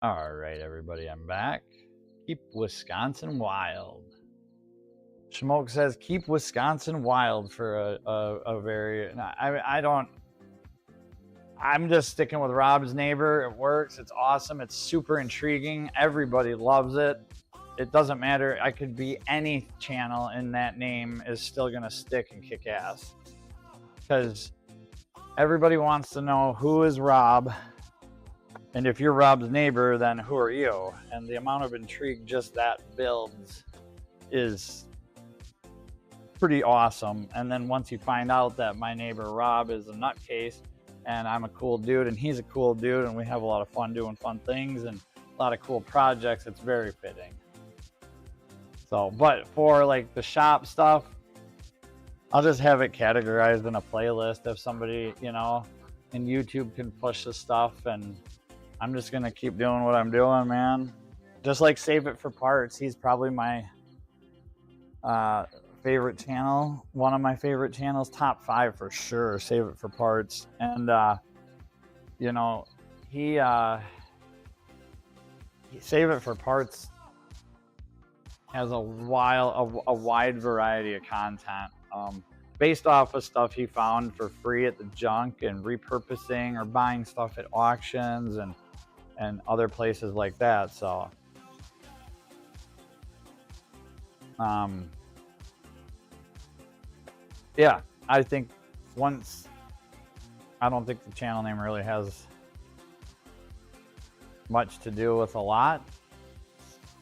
All right, everybody, I'm back. Keep Wisconsin wild. Schmoke says, keep Wisconsin wild for a very, I'm just sticking with Rob's neighbor. It works. It's awesome. It's super intriguing. Everybody loves it. It doesn't matter. I could be any channel and that name is still going to stick and kick ass. Because everybody wants to know who is Rob. And if you're Rob's neighbor, then who are you? And the amount of intrigue just that builds is pretty awesome. And then once you find out that my neighbor Rob is a nutcase and I'm a cool dude and he's a cool dude and we have a lot of fun doing fun things and a lot of cool projects, it's very fitting. So, but for like the shop stuff, I'll just have it categorized in a playlist if somebody, you know, and YouTube can push the stuff, and I'm just going to keep doing what I'm doing, man. Just like Save It for Parts. He's probably my favorite channel. One of my favorite channels, top 5 for sure, Save It for Parts. And, you know, he Save It for Parts has a wide variety of content based off of stuff he found for free at the junk and repurposing or buying stuff at auctions and other places like that. So yeah, I think I don't think the channel name really has much to do with a lot,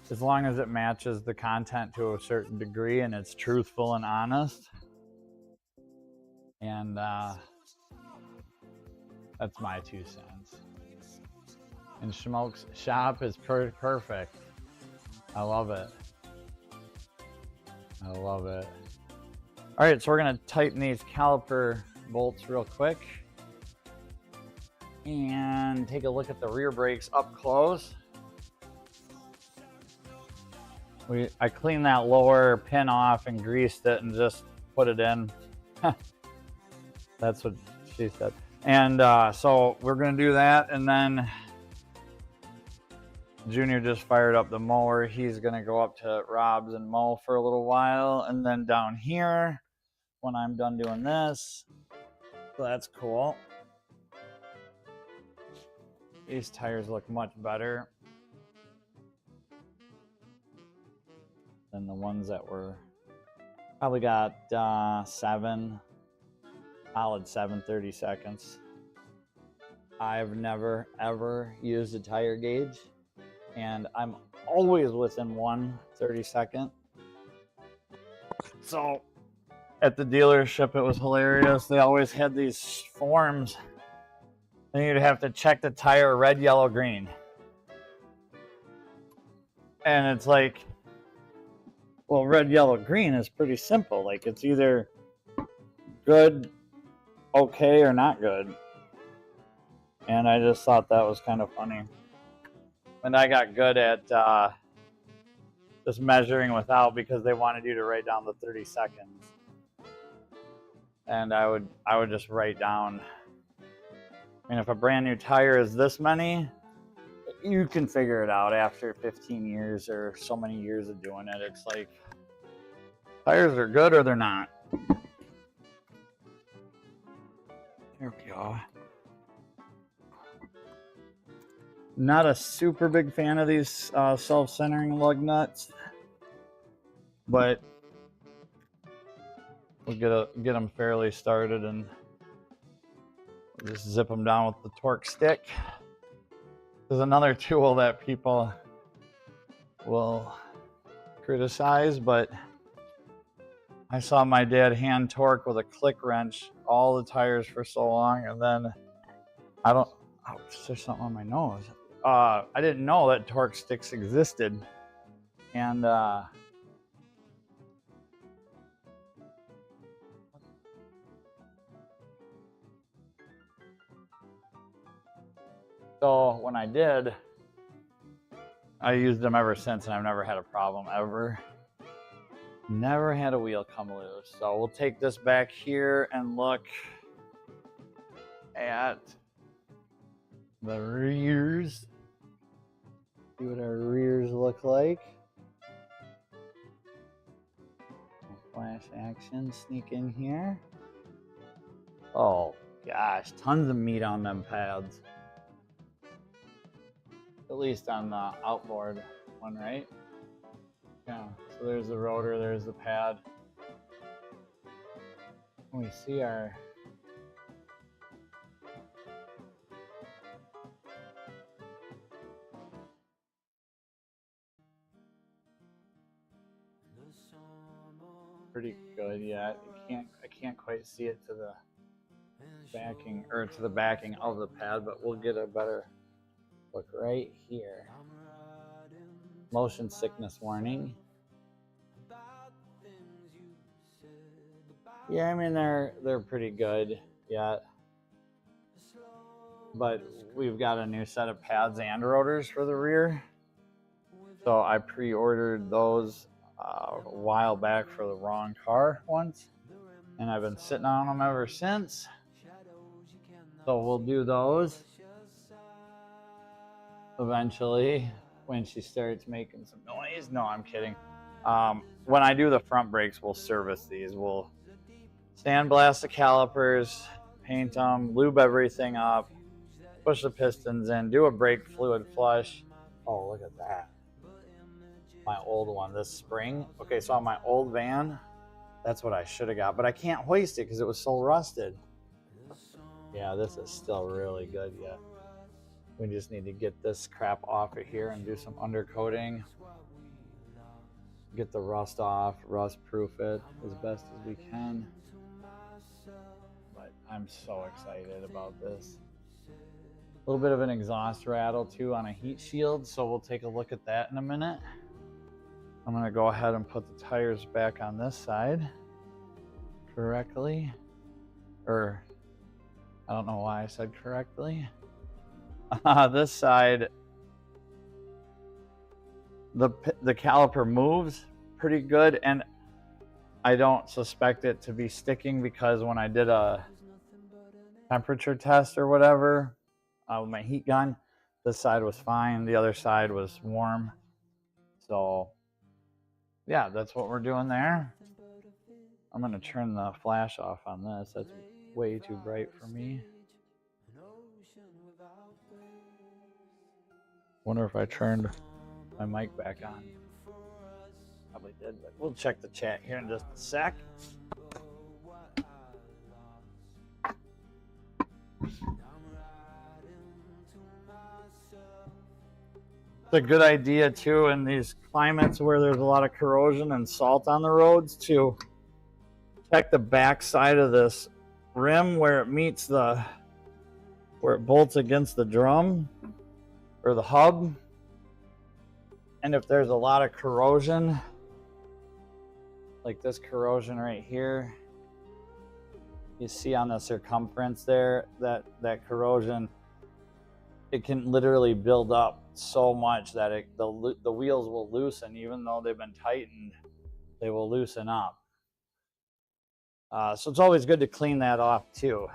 as long as it matches the content to a certain degree and it's truthful and honest. And that's my 2 cents. And Schmoke's shop is perfect. I love it. I love it. All right, so we're gonna tighten these caliper bolts real quick and take a look at the rear brakes up close. I cleaned that lower pin off and greased it and just put it in. That's what she said. And so we're gonna do that, and then Junior just fired up the mower. He's gonna go up to Rob's and mow for a little while, and then down here when I'm done doing this. So that's cool. These tires look much better than the ones that were probably got solid 30 seconds. I've never ever used a tire gauge, and I'm always within 1/32. So at the dealership, it was hilarious. They always had these forms, and you'd have to check the tire red, yellow, green. And it's like, well, red, yellow, green is pretty simple. Like, it's either good, okay, or not good. And I just thought that was kind of funny. And I got good at just measuring without, because they wanted you to write down the 30 seconds. And I would just write down. And if a brand new tire is this many, you can figure it out after 15 years or so many years of doing it. It's like, tires are good or they're not. There we go. Not a super big fan of these self-centering lug nuts, but we'll get them fairly started and just zip them down with the torque stick. There's another tool that people will criticize, but I saw my dad hand torque with a click wrench all the tires for so long, and then ouch, there's something on my nose. I didn't know that torque sticks existed, and so when I did, I used them ever since, and I've never had a problem ever. Never had a wheel come loose. So we'll take this back here and look at the rears. See what our rears look like. Flash action, sneak in here. Oh gosh, tons of meat on them pads. At least on the outboard one, right? Yeah, so there's the rotor, there's the pad. And we see our pretty good yet. I can't quite see it to the backing, or to the backing of the pad, but we'll get a better look right here. Motion sickness warning. Yeah, I mean they're pretty good yet. But we've got a new set of pads and rotors for the rear. So I pre-ordered those a while back for the wrong car once, and I've been sitting on them ever since. So we'll do those eventually when she starts making some noise. No, I'm kidding. When I do the front brakes, we'll service these. We'll sandblast the calipers, paint them, lube everything up, push the pistons in, do a brake fluid flush. Oh, look at that. My old one, this spring. Okay, so on my old van, that's what I should have got, but I can't hoist it because it was so rusted. Yeah, this is still really good yet. We just need to get this crap off of here and do some undercoating. Get the rust off, rust proof it as best as we can. But I'm so excited about this. A little bit of an exhaust rattle too on a heat shield, so we'll take a look at that in a minute. I'm gonna go ahead and put the tires back on this side correctly. Or, I don't know why I said correctly. This side, the caliper moves pretty good, and I don't suspect it to be sticking because when I did a temperature test or whatever with my heat gun, this side was fine, the other side was warm. So yeah, that's what we're doing there. I'm gonna turn the flash off on this. That's way too bright for me. Wonder if I turned my mic back on. Probably did, but we'll check the chat here in just a sec. It's a good idea too in these climates where there's a lot of corrosion and salt on the roads to check the back side of this rim where it meets where it bolts against the drum or the hub. And if there's a lot of corrosion, like this corrosion right here, you see on the circumference there, that corrosion, it can literally build up so much that the wheels will loosen. Even though they've been tightened, they will loosen up. So it's always good to clean that off too.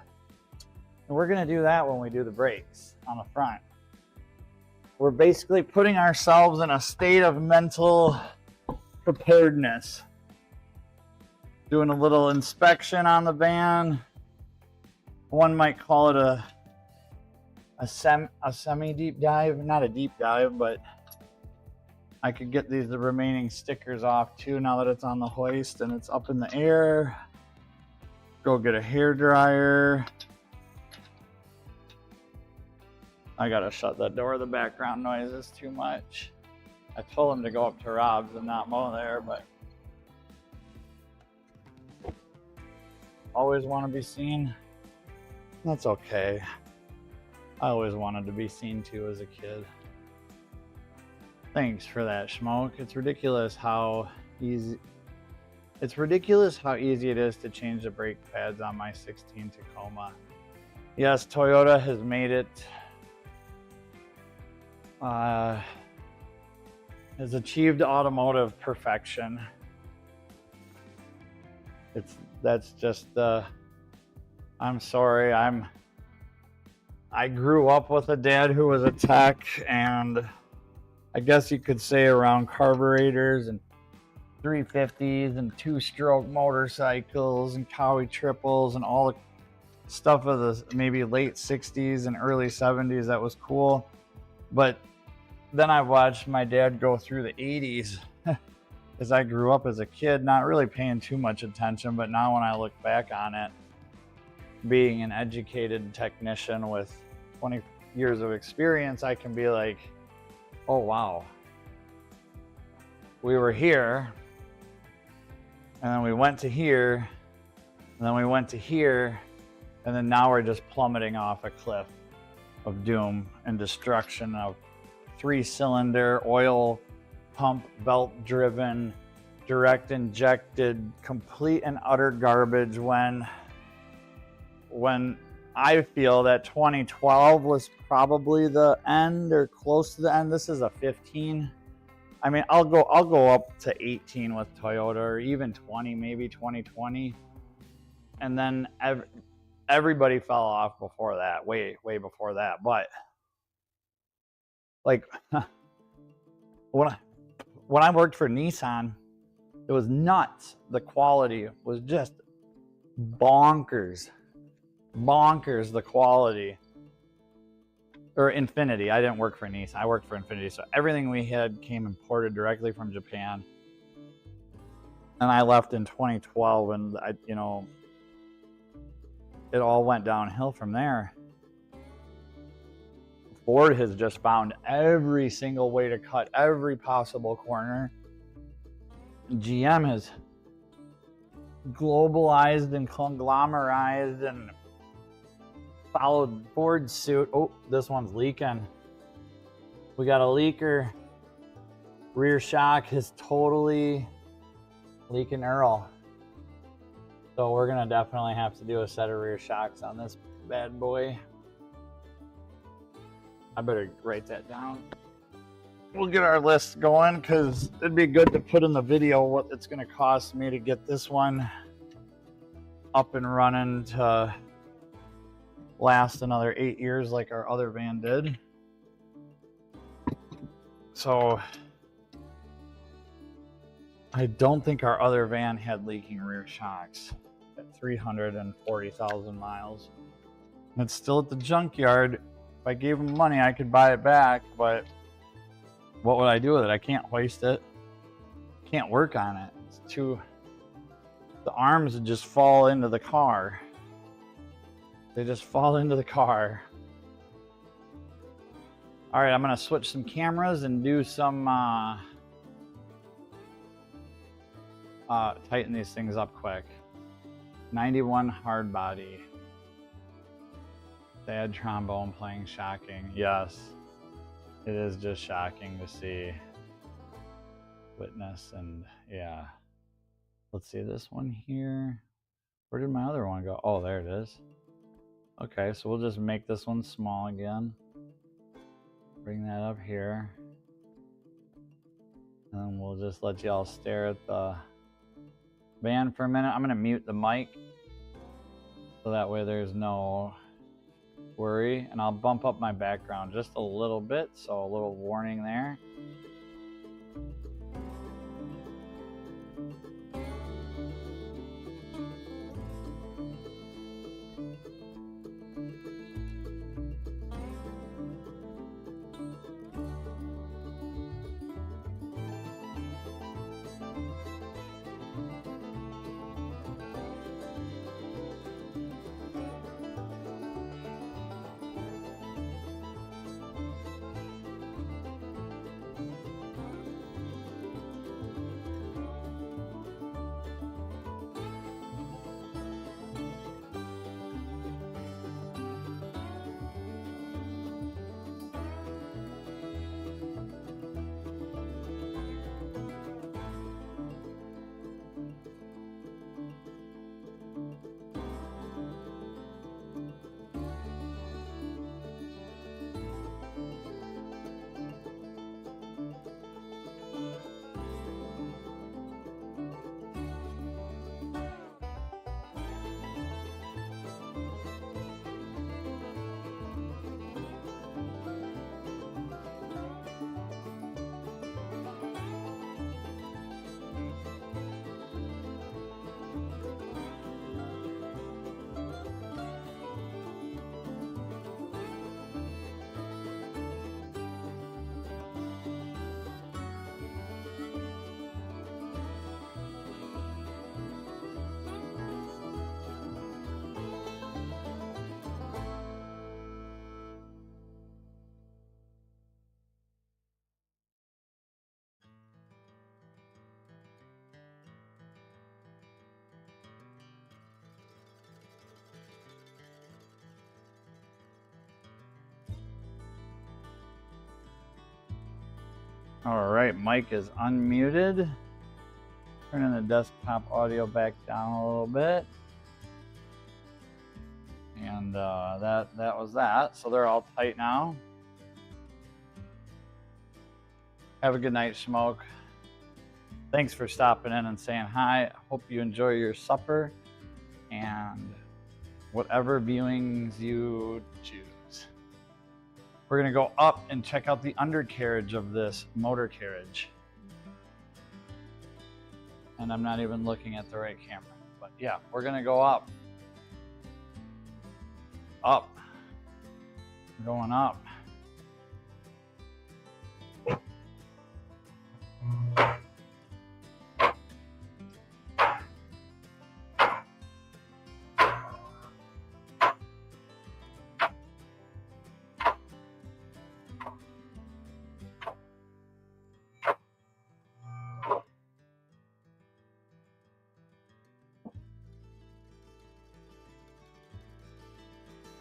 And we're gonna do that when we do the brakes on the front. We're basically putting ourselves in a state of mental preparedness. Doing a little inspection on the van. One might call it a semi deep dive, not a deep dive, but I could get the remaining stickers off too now that it's on the hoist and it's up in the air. Go get a hair dryer. I gotta shut that door. The background noise is too much. I told him to go up to Rob's and not mow there, but always want to be seen. That's okay. I always wanted to be seen too as a kid. Thanks for that, Schmoke. It's ridiculous how easy it is to change the brake pads on my 16 Tacoma. Yes, Toyota has made it, has achieved automotive perfection. That's just I'm sorry, I grew up with a dad who was a tech, and I guess you could say around carburetors and 350s and two-stroke motorcycles and Cowie triples and all the stuff of the maybe late 60s and early 70s that was cool. But then I watched my dad go through the 80s as I grew up as a kid, not really paying too much attention. But now when I look back on it, being an educated technician with 20 years of experience, I can be like, oh wow, we were here, and then we went to here, and then we went to here, and then now we're just plummeting off a cliff of doom and destruction of 3-cylinder oil pump belt driven, direct injected, complete and utter garbage when I feel that 2012 was probably the end or close to the end. This is a 15. I mean, I'll go up to 18 with Toyota, or even 20, maybe 2020. And then everybody fell off before that, way before that. But like when I worked for Nissan, it was nuts. The quality was just bonkers, the quality. Or Infinity. I didn't work for Nissan. I worked for Infinity. So everything we had came imported directly from Japan. And I left in 2012, and it all went downhill from there. Ford has just found every single way to cut every possible corner. GM has globalized and conglomerized and followed Ford's suit. Oh, this one's leaking. We got a leaker. Rear shock is totally leaking Earl. So we're gonna definitely have to do a set of rear shocks on this bad boy. I better write that down. we'll get our list going, because it'd be good to put in the video what it's going to cost me to get this one up and running to last another 8 years like our other van did. So I don't think our other van had leaking rear shocks at 340,000 miles. And it's still at the junkyard. If I gave them money, I could buy it back, but what would I do with it? I can't hoist it. Can't work on it. It's too... The arms would just fall into the car. They just fall into the car. All right, I'm gonna switch some cameras and do some tighten these things up quick. 91 hard body. Sad trombone playing, shocking. Yes, it is just shocking to see. Witness, and yeah. Let's see this one here. Where did my other one go? Oh, there it is. Okay, so we'll just make this one small again. Bring that up here. And then we'll just let y'all stare at the van for a minute. I'm gonna mute the mic so that way there's no worry. And I'll bump up my background just a little bit, so a little warning there. All right, mic is unmuted. Turning the desktop audio back down a little bit. And that was that. So they're all tight now. Have a good night, Smoke. Thanks for stopping in and saying hi. Hope you enjoy your supper and whatever viewings you choose. We're gonna go up and check out the undercarriage of this motor carriage. And I'm not even looking at the right camera, but yeah, we're gonna go up. Up. We're going up.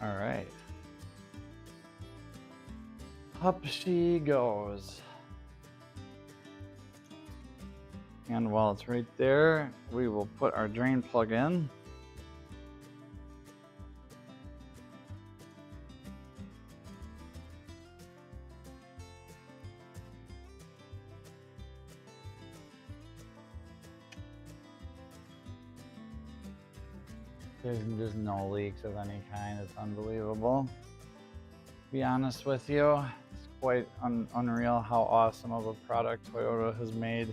All right. Up she goes. And while it's right there, we will put our drain plug in. There's just no leaks of any kind. It's unbelievable. To be honest with you, it's quite unreal how awesome of a product Toyota has made.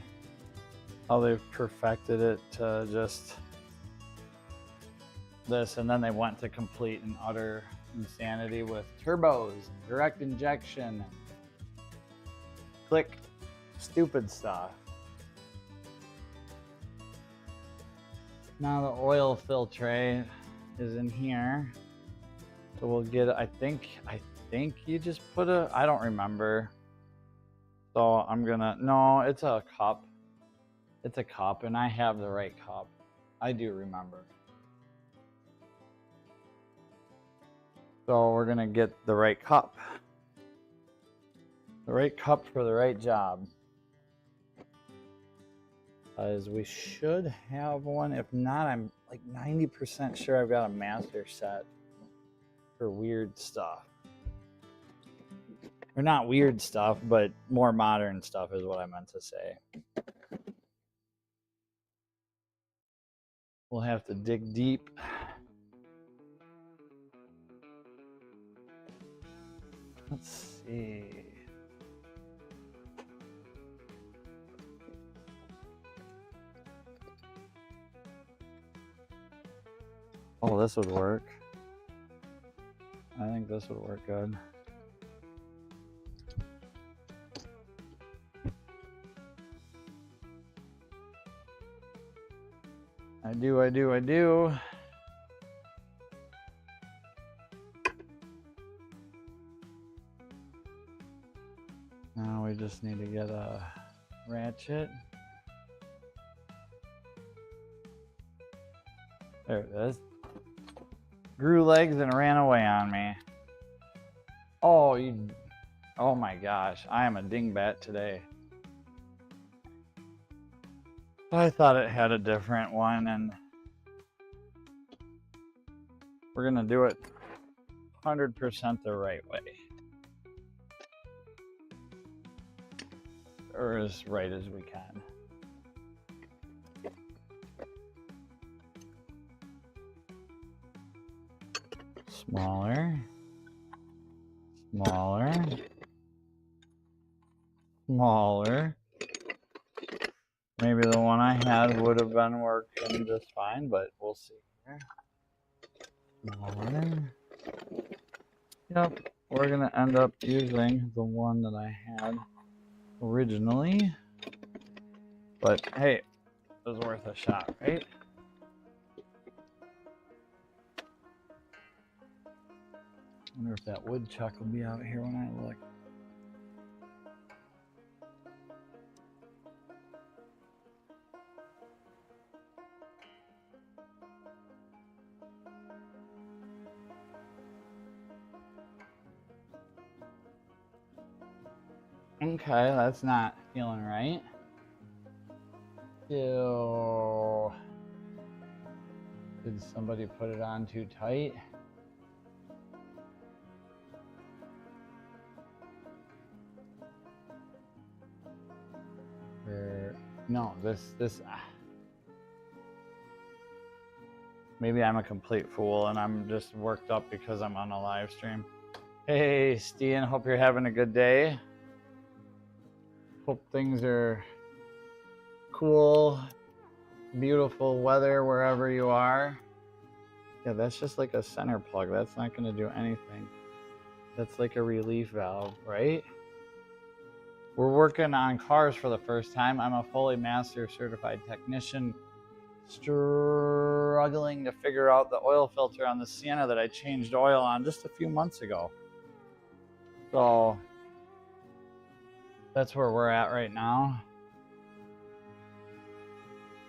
How they've perfected it to just this, and then they went to complete and utter insanity with turbos, and direct injection, and click, stupid stuff. Now the oil filter is in here, so we'll get. I think you just put a. I don't remember. So I'm gonna. No, it's a cup. It's a cup, and I have the right cup. I do remember. So we're gonna get the right cup. The right cup for the right job. As we should have one. If not, I'm like 90% sure I've got a master set for weird stuff. Or not weird stuff, but more modern stuff is what I meant to say. We'll have to dig deep. Let's see. Oh, this would work. I think this would work good. I do. Now we just need to get a ratchet. There it is. Grew legs and ran away on me. Oh my gosh, I am a dingbat today. I thought it had a different one, and we're gonna do it 100% the right way. Or as right as we can. Smaller. Maybe the one I had would have been working just fine, but we'll see here. Smaller. Yep, we're gonna end up using the one that I had originally. But hey, it was worth a shot, right? I wonder if that woodchuck will be out here when I look. Okay, that's not feeling right. Ew. Did somebody put it on too tight? Or no, this maybe I'm a complete fool and I'm just worked up because I'm on a live stream. Hey, Steen, hope you're having a good day. Hope things are cool, beautiful weather wherever you are. Yeah, that's just like a center plug. That's not going to do anything. That's like a relief valve, right? We're working on cars for the first time. I'm a fully master certified technician, struggling to figure out the oil filter on the Sienna that I changed oil on just a few months ago. So that's where we're at right now.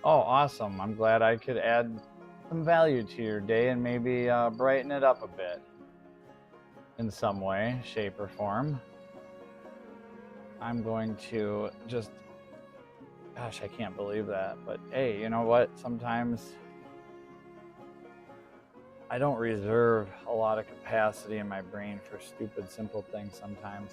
Oh, awesome. I'm glad I could add some value to your day and maybe brighten it up a bit in some way, shape, or form. I'm going to just, gosh, I can't believe that. But hey, you know what? Sometimes I don't reserve a lot of capacity in my brain for stupid, simple things sometimes.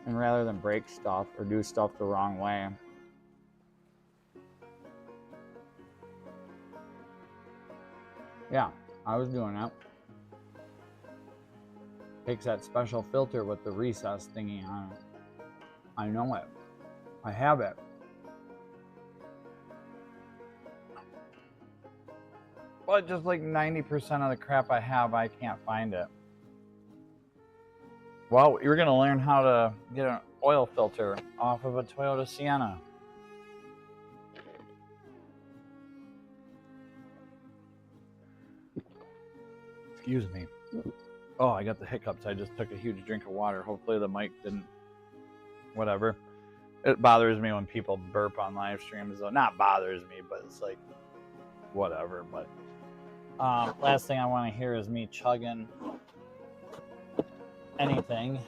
And rather than break stuff or do stuff the wrong way, yeah, I was doing that. Takes that special filter with the recess thingy on it. I know it. I have it. But just like 90% of the crap I have, I can't find it. Well, you're going to learn how to get an oil filter off of a Toyota Sienna. Excuse me. Oh, I got the hiccups. I just took a huge drink of water. Hopefully the mic didn't, whatever. It bothers me when people burp on live streams. Though. Not bothers me, but it's like, whatever. But last thing I want to hear is me chugging anything.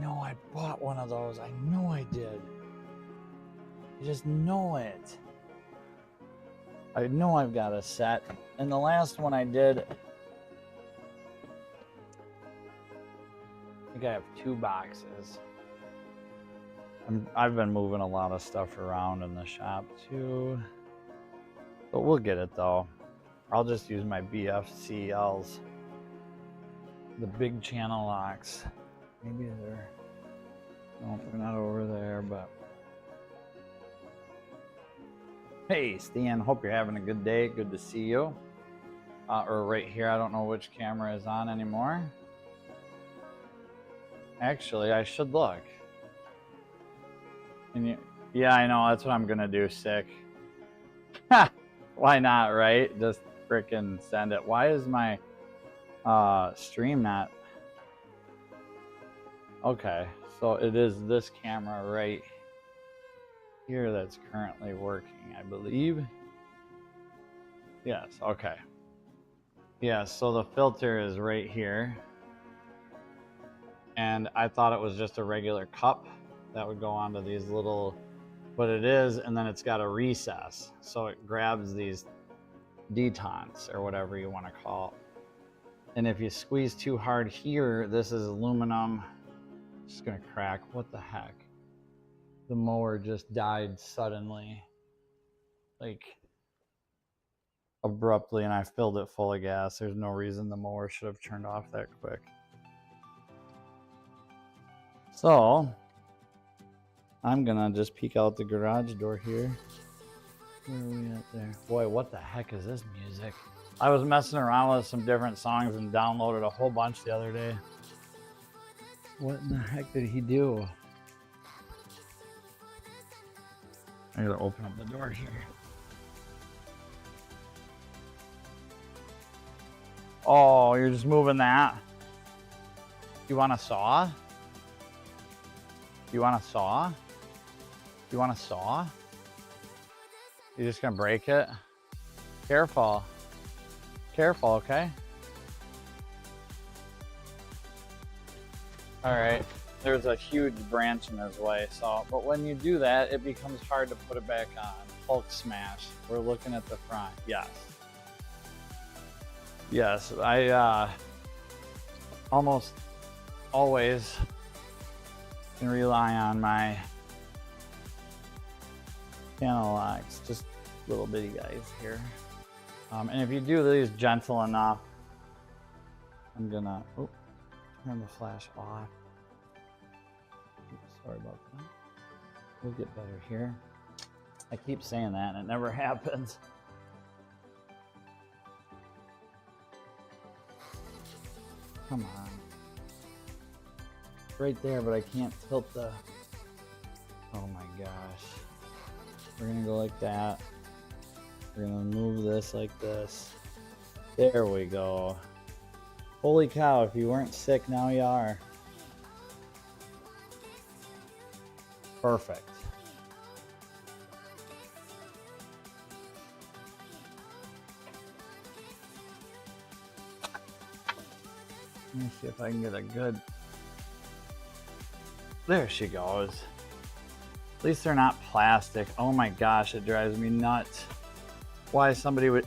No, I bought one of those. I know I did. I just know it. I know I've got a set. And the last one I did, I think I have 2 boxes. I've been moving a lot of stuff around in the shop too. But we'll get it though. I'll just use my BFCLs. The big channel locks. Maybe they're, no, they're not over there, but. Hey, Stan, hope you're having a good day. Good to see you. Or right here, I don't know which camera is on anymore. Actually, I should look. Yeah, I know, that's what I'm gonna do, sick. Ha! Why not, right? Just frickin' send it. Why is my stream not? Okay, so it is this camera right here that's currently working, I believe. Yes, okay. Yeah, so the filter is right here. And I thought it was just a regular cup that would go onto these little, but it is, and then it's got a recess. So it grabs these detents or whatever you want to call it. And if you squeeze too hard here, this is aluminum. It's just gonna crack. What the heck? The mower just died suddenly, like abruptly, and I filled it full of gas. There's no reason the mower should have turned off that quick. So I'm gonna just peek out the garage door here. Where are we at there? Boy, what the heck is this music? I was messing around with some different songs and downloaded a whole bunch the other day. What in the heck did he do? I gotta open up the door here. Oh, you're just moving that? You want a saw? You want a saw? You want a saw? You're just gonna break it? Careful. Careful, okay? All right, there's a huge branch in his way, so, but when you do that, it becomes hard to put it back on. Hulk smash. We're looking at the front, yes. Yes, I almost always can rely on my channel locks, just little bitty guys here. And if you do these gentle enough, I'm gonna turn the flash off. Oops, sorry about that. We'll get better here. I keep saying that and it never happens. Come on. It's right there, but I can't tilt the... Oh my gosh. We're gonna go like that. We're gonna move this like this. There we go. Holy cow, if you weren't sick, now you are. Perfect. Let me see if I can get a good... There she goes. At least they're not plastic. Oh my gosh, it drives me nuts. Why somebody would...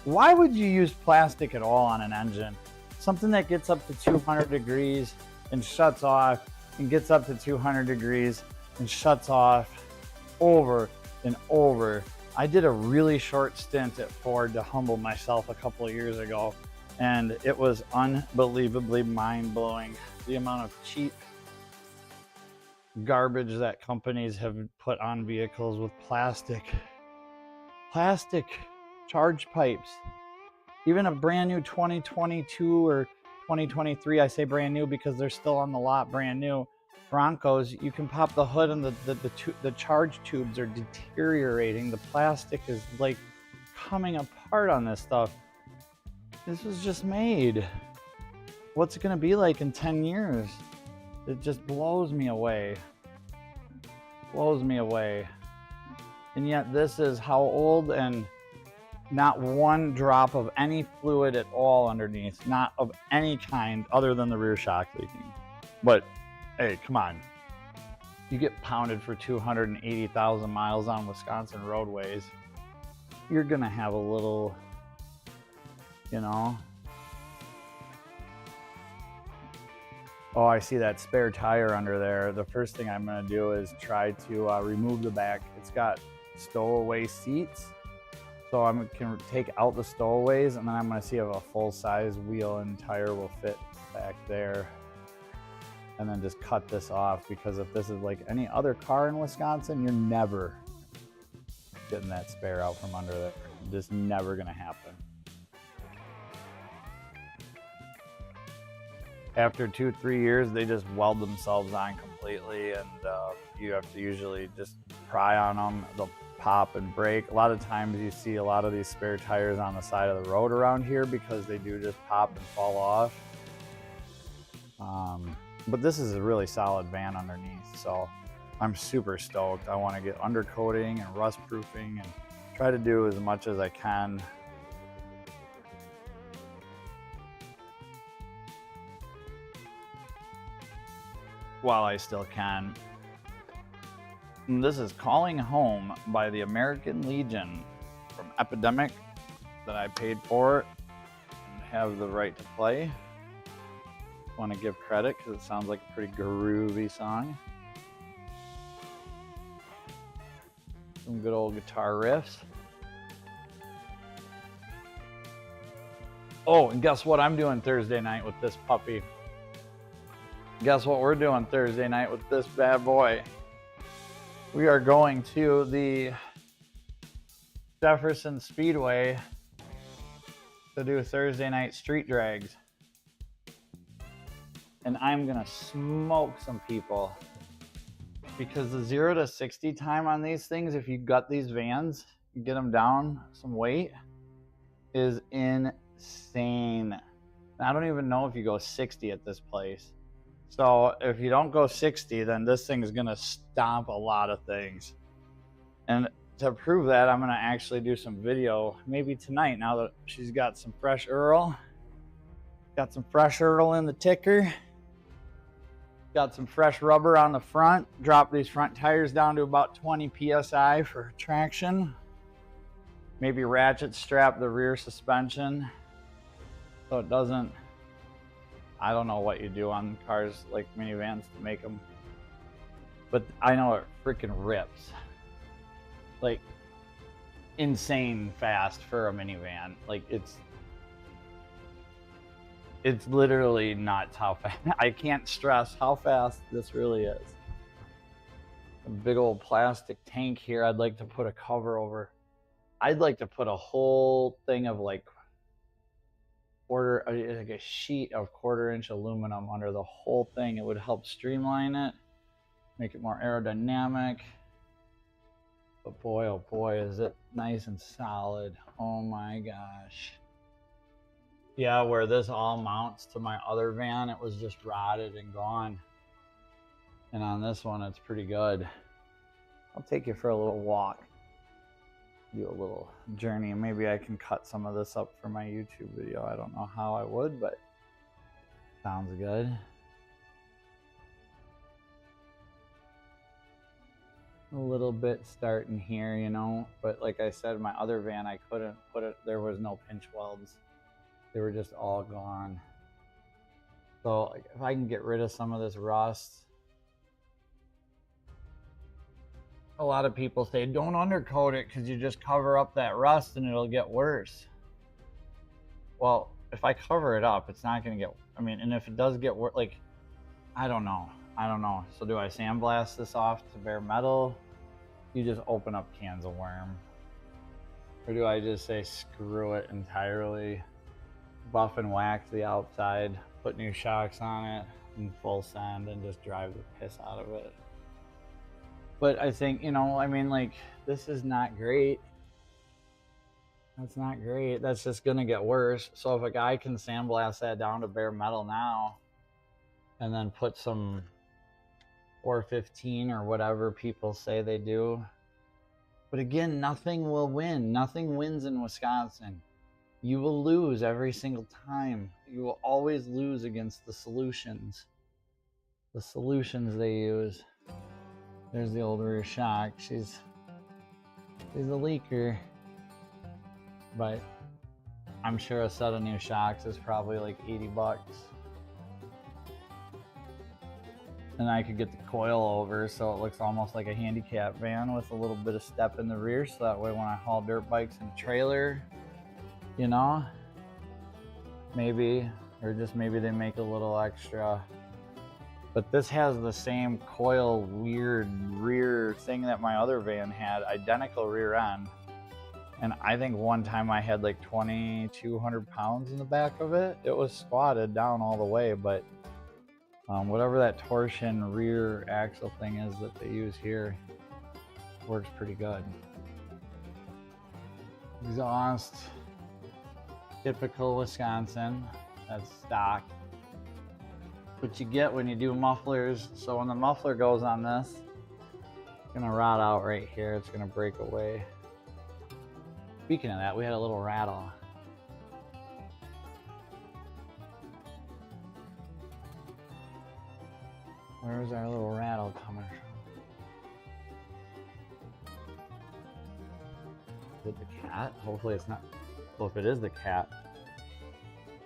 Why would you use plastic at all on an engine? Something that gets up to 200 degrees and shuts off and gets up to 200 degrees and shuts off over and over. I did a really short stint at Ford to humble myself a couple of years ago, and it was unbelievably mind-blowing the amount of cheap garbage that companies have put on vehicles with plastic charge pipes. Even a brand new 2022 or 2023, I say brand new because they're still on the lot, brand new Broncos, you can pop the hood and the charge tubes are deteriorating. The plastic is like coming apart on this stuff. This was just made. What's it gonna be like in 10 years? It just blows me away. Blows me away. And yet this is how old, and not one drop of any fluid at all underneath, not of any kind other than the rear shock leaking. But hey, come on. You get pounded for 280,000 miles on Wisconsin roadways. You're gonna have a little, you know. Oh, I see that spare tire under there. The first thing I'm gonna do is try to remove the back. It's got stowaway seats. So I can take out the stowaways, and then I'm gonna see if a full-size wheel and tire will fit back there. And then just cut this off, because if this is like any other car in Wisconsin, you're never getting that spare out from under there. Just never gonna happen. After 2-3 years, they just weld themselves on completely, and you have to usually just pry on them. They'll pop and break. A lot of times you see a lot of these spare tires on the side of the road around here because they do just pop and fall off. But this is a really solid van underneath, so I'm super stoked. I want to get undercoating and rust proofing and try to do as much as I can. While I still can. And this is Calling Home by the American Legion from Epidemic that I paid for and have the right to play. Want to give credit because it sounds like a pretty groovy song. Some good old guitar riffs. Oh, and guess what I'm doing Thursday night with this puppy? Guess what we're doing Thursday night with this bad boy? We are going to the Jefferson Speedway to do Thursday night street drags. And I'm gonna smoke some people, because the 0 to 60 time on these things, if you gut these vans, you get them down some weight, is insane. I don't even know if you go 60 at this place. So if you don't go 60, then this thing is gonna stomp a lot of things. And to prove that, I'm gonna actually do some video, maybe tonight, now that she's got some fresh Earl. Got some fresh Earl in the ticker. Got some fresh rubber on the front. Drop these front tires down to about 20 PSI for traction. Maybe ratchet strap the rear suspension so it doesn't, I don't know what you do on cars like minivans to make them, but I know it freaking rips. Like insane fast for a minivan. Like it's literally nuts how fast. I can't stress how fast this really is. A big old plastic tank here I'd like to put a cover over. I'd like to put a whole thing of like a sheet of 1/4-inch aluminum under the whole thing. It would help streamline it, make it more aerodynamic. But boy, oh boy, is it nice and solid. Oh my gosh. Yeah, where this all mounts to my other van, it was just rotted and gone. And on this one, it's pretty good. I'll take you for a little walk. Do a little journey. Maybe I can cut some of this up for my YouTube video. I don't know how I would, but sounds good. A little bit starting here, you know, but like I said, my other van, I couldn't put it, there was no pinch welds. They were just all gone. So if I can get rid of some of this rust. A lot of people say don't undercoat it because you just cover up that rust and it'll get worse. Well, if I cover it up, it's not going to get, I mean, and if it does get worse, like, I don't know. So do I sandblast this off to bare metal? You just open up cans of worm. Or do I just say screw it entirely, buff and wax the outside, put new shocks on it in full send and just drive the piss out of it? But I think, you know, I mean, like, this is not great. That's not great. That's just going to get worse. So if a guy can sandblast that down to bare metal now and then put some 415 or whatever people say they do. But again, nothing will win. Nothing wins in Wisconsin. You will lose every single time. You will always lose against the solutions. The solutions they use. There's the old rear shock. She's a leaker. But I'm sure a set of new shocks is probably like 80 bucks. And I could get the coil over so it looks almost like a handicap van with a little bit of step in the rear, so that way when I haul dirt bikes in a trailer, you know, maybe, or just maybe they make a little extra. But this has the same coil weird rear thing that my other van had, identical rear end. And I think one time I had like 2,200 pounds in the back of it. It was squatted down all the way, but whatever that torsion rear axle thing is that they use here works pretty good. Exhaust, typical Wisconsin, that's stock. What you get when you do mufflers, so when the muffler goes on this, it's gonna rot out right here, it's gonna break away. Speaking of that, we had a little rattle. Where's our little rattle coming from? Is it the cat? Hopefully it's not. Well, if it is the cat,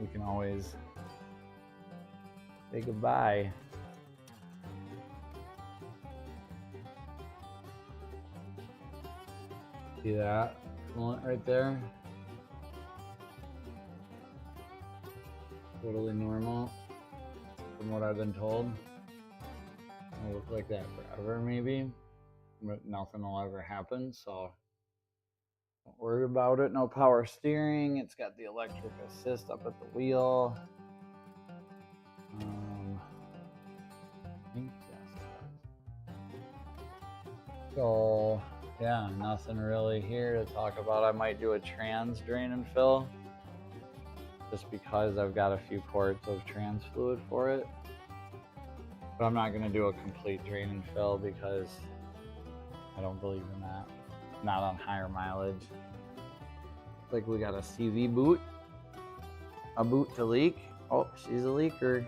we can always say goodbye. See that? Right there. Totally normal from what I've been told. It'll look like that forever maybe, but nothing will ever happen, so don't worry about it. No power steering. It's got the electric assist up at the wheel. I think yes. So yeah, nothing really here to talk about. I might do a trans drain and fill just because I've got a few quarts of trans fluid for it. But I'm not going to do a complete drain and fill because I don't believe in that. Not on higher mileage. Like we got a CV boot. A boot to leak. Oh, she's a leaker.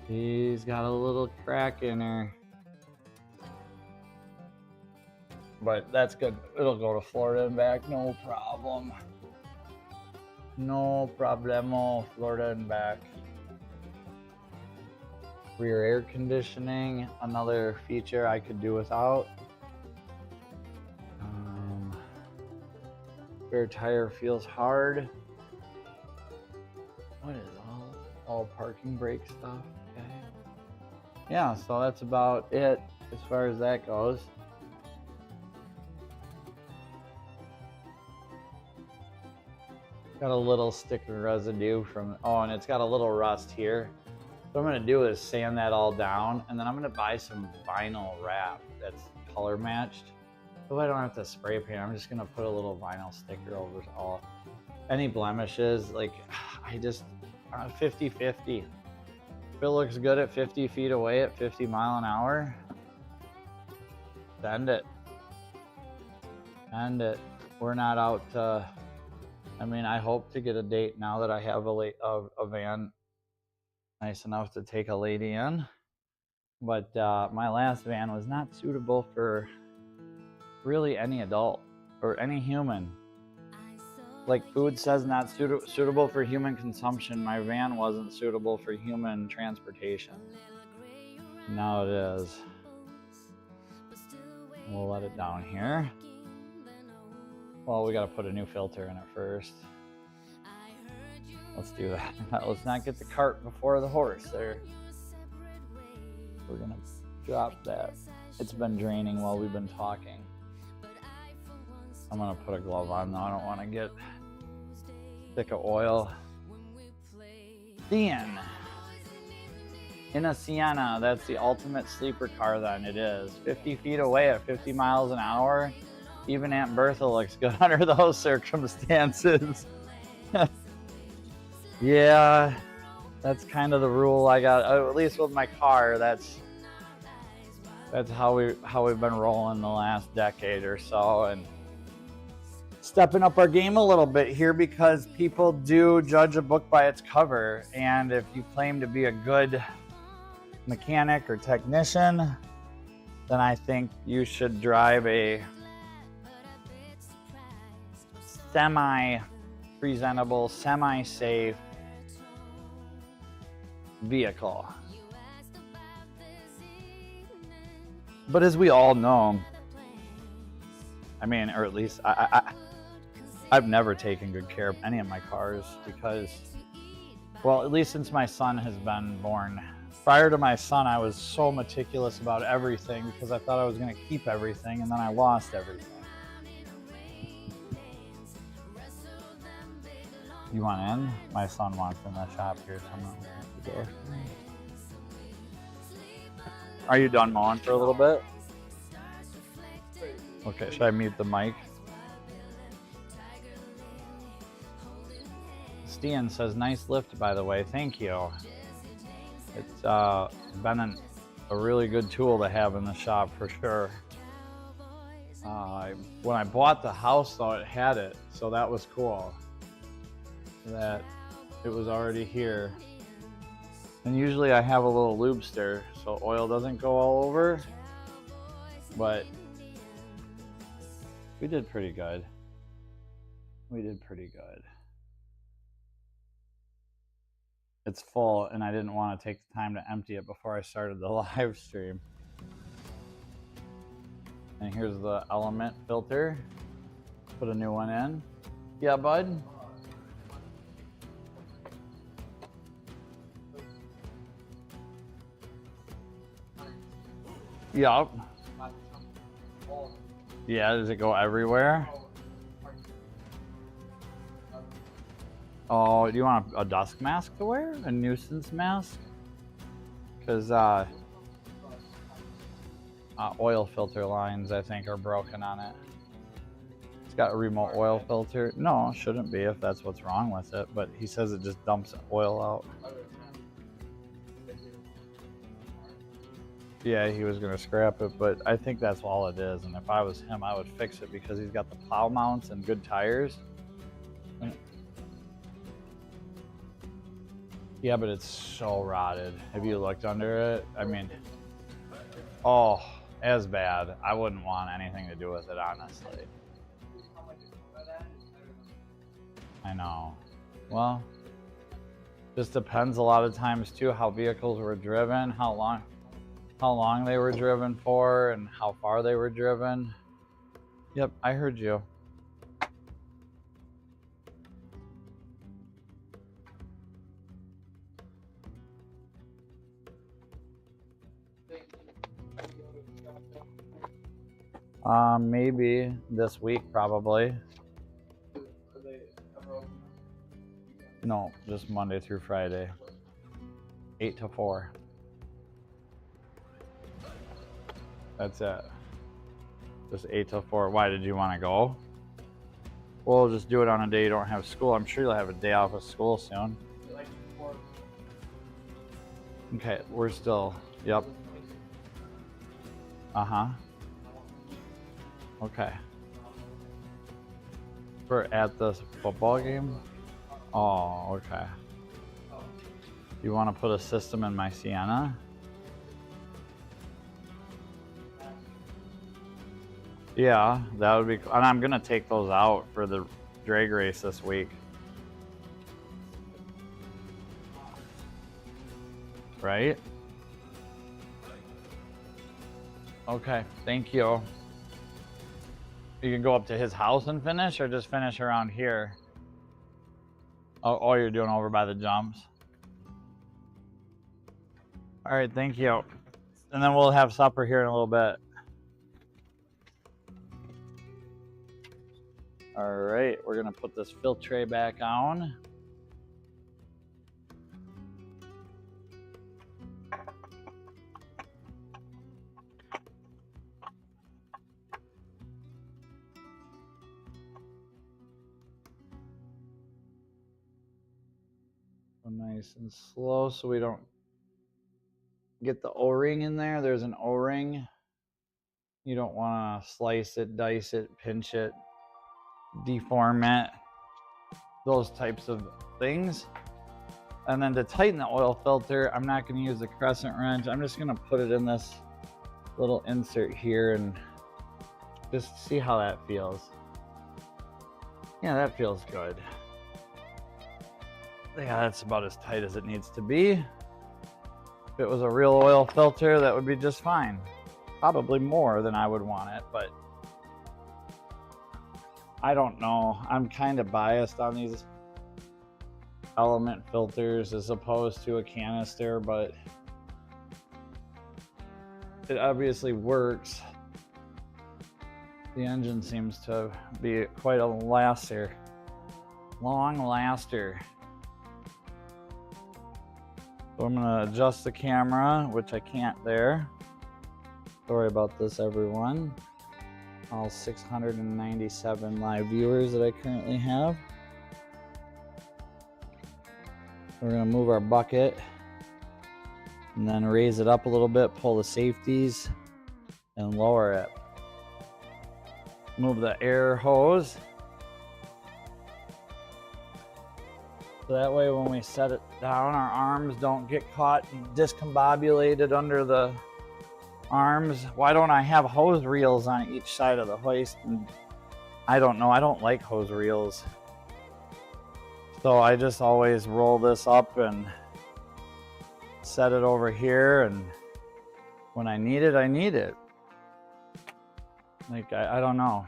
She's got a little crack in her. But that's good. It'll go to Florida and back, no problem. No problemo, Florida and back. Rear air conditioning, another feature I could do without. Rear tire feels hard. What is all parking brake stuff? Okay. Yeah, so that's about it as far as that goes. Got a little sticker residue from, oh, and it's got a little rust here. What I'm gonna do is sand that all down, and then I'm gonna buy some vinyl wrap that's color matched. So I don't have to spray paint, I'm just gonna put a little vinyl sticker over all. Any blemishes, like, I just, 50-50. If it looks good at 50 feet away at 50 mile an hour, send it. Send it. We're not out to, I mean, I hope to get a date now that I have a van nice enough to take a lady in. But my last van was not suitable for really any adult or any human. Like food says not suitable for human consumption. My van wasn't suitable for human transportation. Now it is. We'll let it down here. Well, we gotta put a new filter in it first. Let's do that. Let's not get the cart before the horse there. We're gonna drop that. It's been draining while we've been talking. I'm gonna put a glove on though. I don't wanna get thick of oil. Sienna. In a Sienna, that's the ultimate sleeper car then, it is. 50 feet away at 50 miles an hour. Even Aunt Bertha looks good under those circumstances. Yeah, that's kind of the rule I got, at least with my car. That's how we've been rolling the last decade or so, and stepping up our game a little bit here because people do judge a book by its cover, and if you claim to be a good mechanic or technician, then I think you should drive a semi-presentable, semi-safe vehicle. But as we all know, I mean, or at least I've never taken good care of any of my cars because, well, at least since my son has been born. Prior to my son, I was so meticulous about everything because I thought I was going to keep everything, and then I lost everything. You want in? My son wants in the shop here. Someone at the door. Are you done mowing for a little bit? Okay, should I mute the mic? Stian says, nice lift, by the way. Thank you. It's been a really good tool to have in the shop for sure. When I bought the house, though, it had it, so that was cool. That it was already here. And usually I have a little lubester, so oil doesn't go all over. But we did pretty good. We did pretty good. It's full, and I didn't want to take the time to empty it before I started the live stream. And here's the element filter. Put a new one in. Yeah, bud? Yup. Yeah, does it go everywhere? Oh, do you want a dust mask to wear? A nuisance mask? Because oil filter lines, I think, are broken on it. It's got a remote oil filter. No, it shouldn't be if that's what's wrong with it, but he says it just dumps oil out. Yeah, he was gonna scrap it, but I think that's all it is. And if I was him, I would fix it because he's got the plow mounts and good tires. Yeah, but it's so rotted. Have you looked under it? I mean, oh, as bad. I wouldn't want anything to do with it, honestly. I know. Well, just depends a lot of times too how vehicles were driven, how long they were driven for, and how far they were driven. Yep, I heard you. Maybe this week, probably. No, just Monday through Friday, 8 to 4. That's it. Just 8 till 4. Why did you want to go? Well, just do it on a day you don't have school. I'm sure you'll have a day off of school soon. Okay, we're still, yep. Uh-huh. Okay. We're at this football game? Oh, okay. You want to put a system in my Sienna? Yeah, that would be, and I'm gonna take those out for the drag race this week. Right? Okay, thank you. You can go up to his house and finish, or just finish around here? Oh, you're doing over by the jumps. All right, thank you. And then we'll have supper here in a little bit. All right, we're gonna put this fill tray back on. Nice and slow so we don't get the O-ring in there. There's an O-ring. You don't want to slice it, dice it, pinch it, deform it, those types of things. And then to tighten the oil filter, I'm not going to use the crescent wrench. I'm just going to put it in this little insert here and just see how that feels. Yeah, that feels good. Yeah, that's about as tight as it needs to be. If it was a real oil filter, that would be just fine. Probably more than I would want it, but I don't know. I'm kind of biased on these element filters as opposed to a canister, but it obviously works. The engine seems to be quite a laster. Long laster. So I'm gonna adjust the camera, which I can't there. Sorry about this, everyone. All 697 live viewers that I currently have. We're gonna move our bucket and then raise it up a little bit, pull the safeties and lower it. Move the air hose. So that way when we set it down, our arms don't get caught and discombobulated under the arms. Why don't I have hose reels on each side of the hoist? And I don't know. I don't like hose reels. So I just always roll this up and set it over here. And when I need it, I need it. Like, I don't know.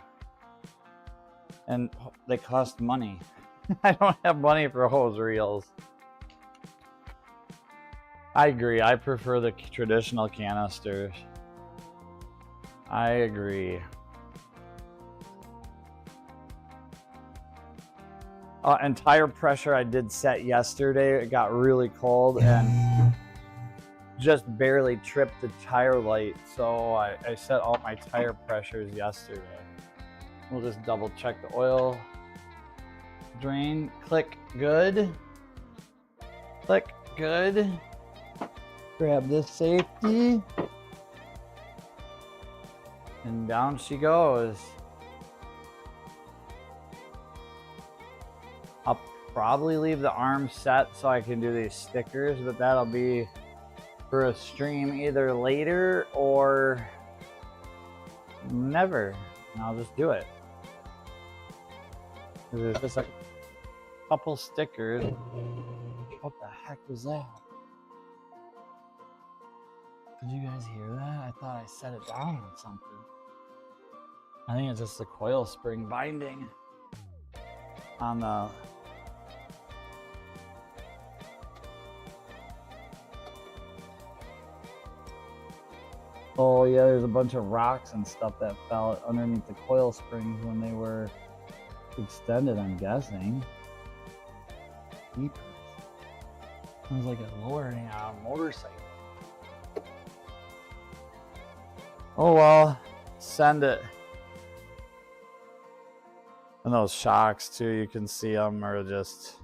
And they cost money. I don't have money for hose reels. I agree. I prefer the traditional canisters. I agree. And tire pressure I did set yesterday. It got really cold and just barely tripped the tire light. So I set all my tire pressures yesterday. We'll just double check the oil drain. Click, good. Click, good. Grab this safety. And down she goes. I'll probably leave the arm set so I can do these stickers, but that'll be for a stream either later or never. And I'll just do it. There's just a couple stickers. What the heck was that? Did you guys hear that? I thought I set it down on something. I think it's just the coil spring binding on the... Oh yeah, there's a bunch of rocks and stuff that fell underneath the coil springs when they were extended, I'm guessing. Jeepers. Sounds like a lowering on a motorcycle. Oh well, send it. And those shocks too, you can see them are just,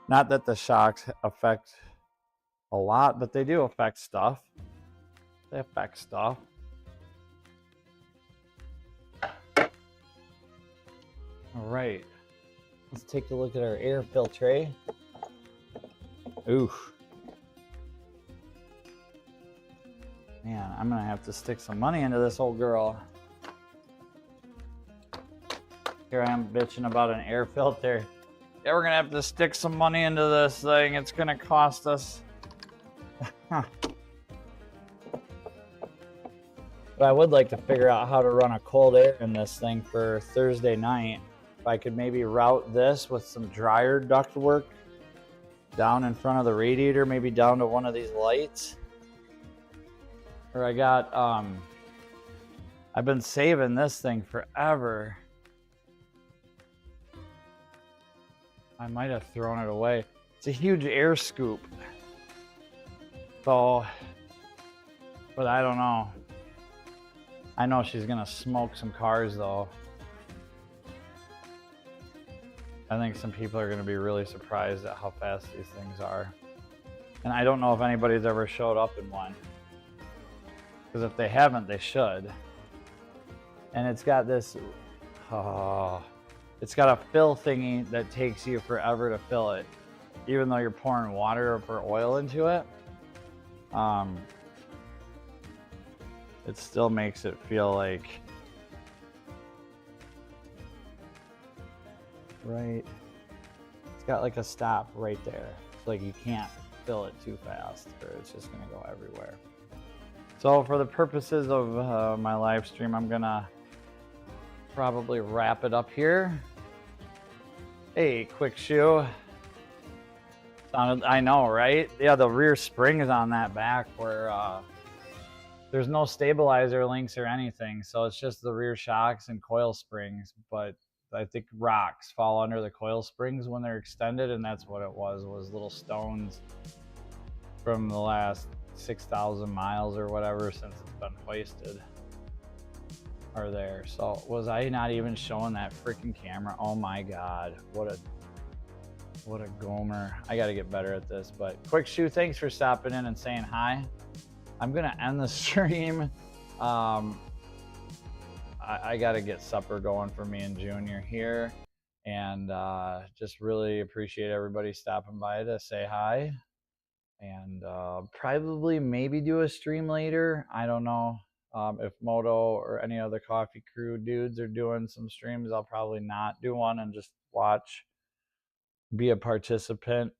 not that the shocks affect a lot, but they do affect stuff. They affect stuff. All right, let's take a look at our air filtre. Ooh. Man, I'm gonna have to stick some money into this old girl. Here I am bitching about an air filter. Yeah, we're gonna have to stick some money into this thing. It's gonna cost us. But I would like to figure out how to run a cold air in this thing for Thursday night. If I could maybe route this with some dryer ductwork down in front of the radiator, maybe down to one of these lights. Or I got, I've been saving this thing forever. I might have thrown it away. It's a huge air scoop. So, but I don't know. I know she's gonna smoke some cars though. I think some people are gonna be really surprised at how fast these things are. And I don't know if anybody's ever showed up in one. Because if they haven't, they should. And it's got this, it's got a fill thingy that takes you forever to fill it. Even though you're pouring water or oil into it. It still makes it feel like, right, it's got like a stop right there. It's like you can't fill it too fast or it's just gonna go everywhere. So for the purposes of my live stream, I'm gonna probably wrap it up here. Hey, quick shoe. Sounded, I know, right? Yeah, the rear spring is on that back where there's no stabilizer links or anything, so it's just the rear shocks and coil springs, but I think rocks fall under the coil springs when they're extended, and that's what it was little stones from the last 6,000 miles or whatever since it's been hoisted are there. So was I not even showing that freaking camera? Oh my God, what a gomer. I gotta get better at this, but quick shoe, thanks for stopping in and saying hi. I'm gonna end the stream. I gotta get supper going for me and Junior here, and just really appreciate everybody stopping by to say hi, and probably maybe do a stream later. I don't know if Moto or any other coffee crew dudes are doing some streams. I'll probably not do one and just watch, be a participant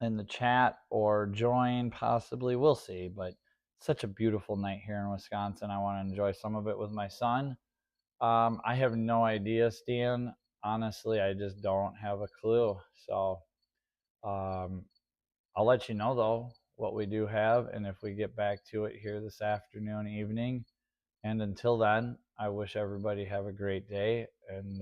in the chat or join possibly. We'll see, but such a beautiful night here in Wisconsin. I want to enjoy some of it with my son. I have no idea, Stan. Honestly, I just don't have a clue. So I'll let you know though what we do have, and if we get back to it here this afternoon, evening. And until then, I wish everybody have a great day, and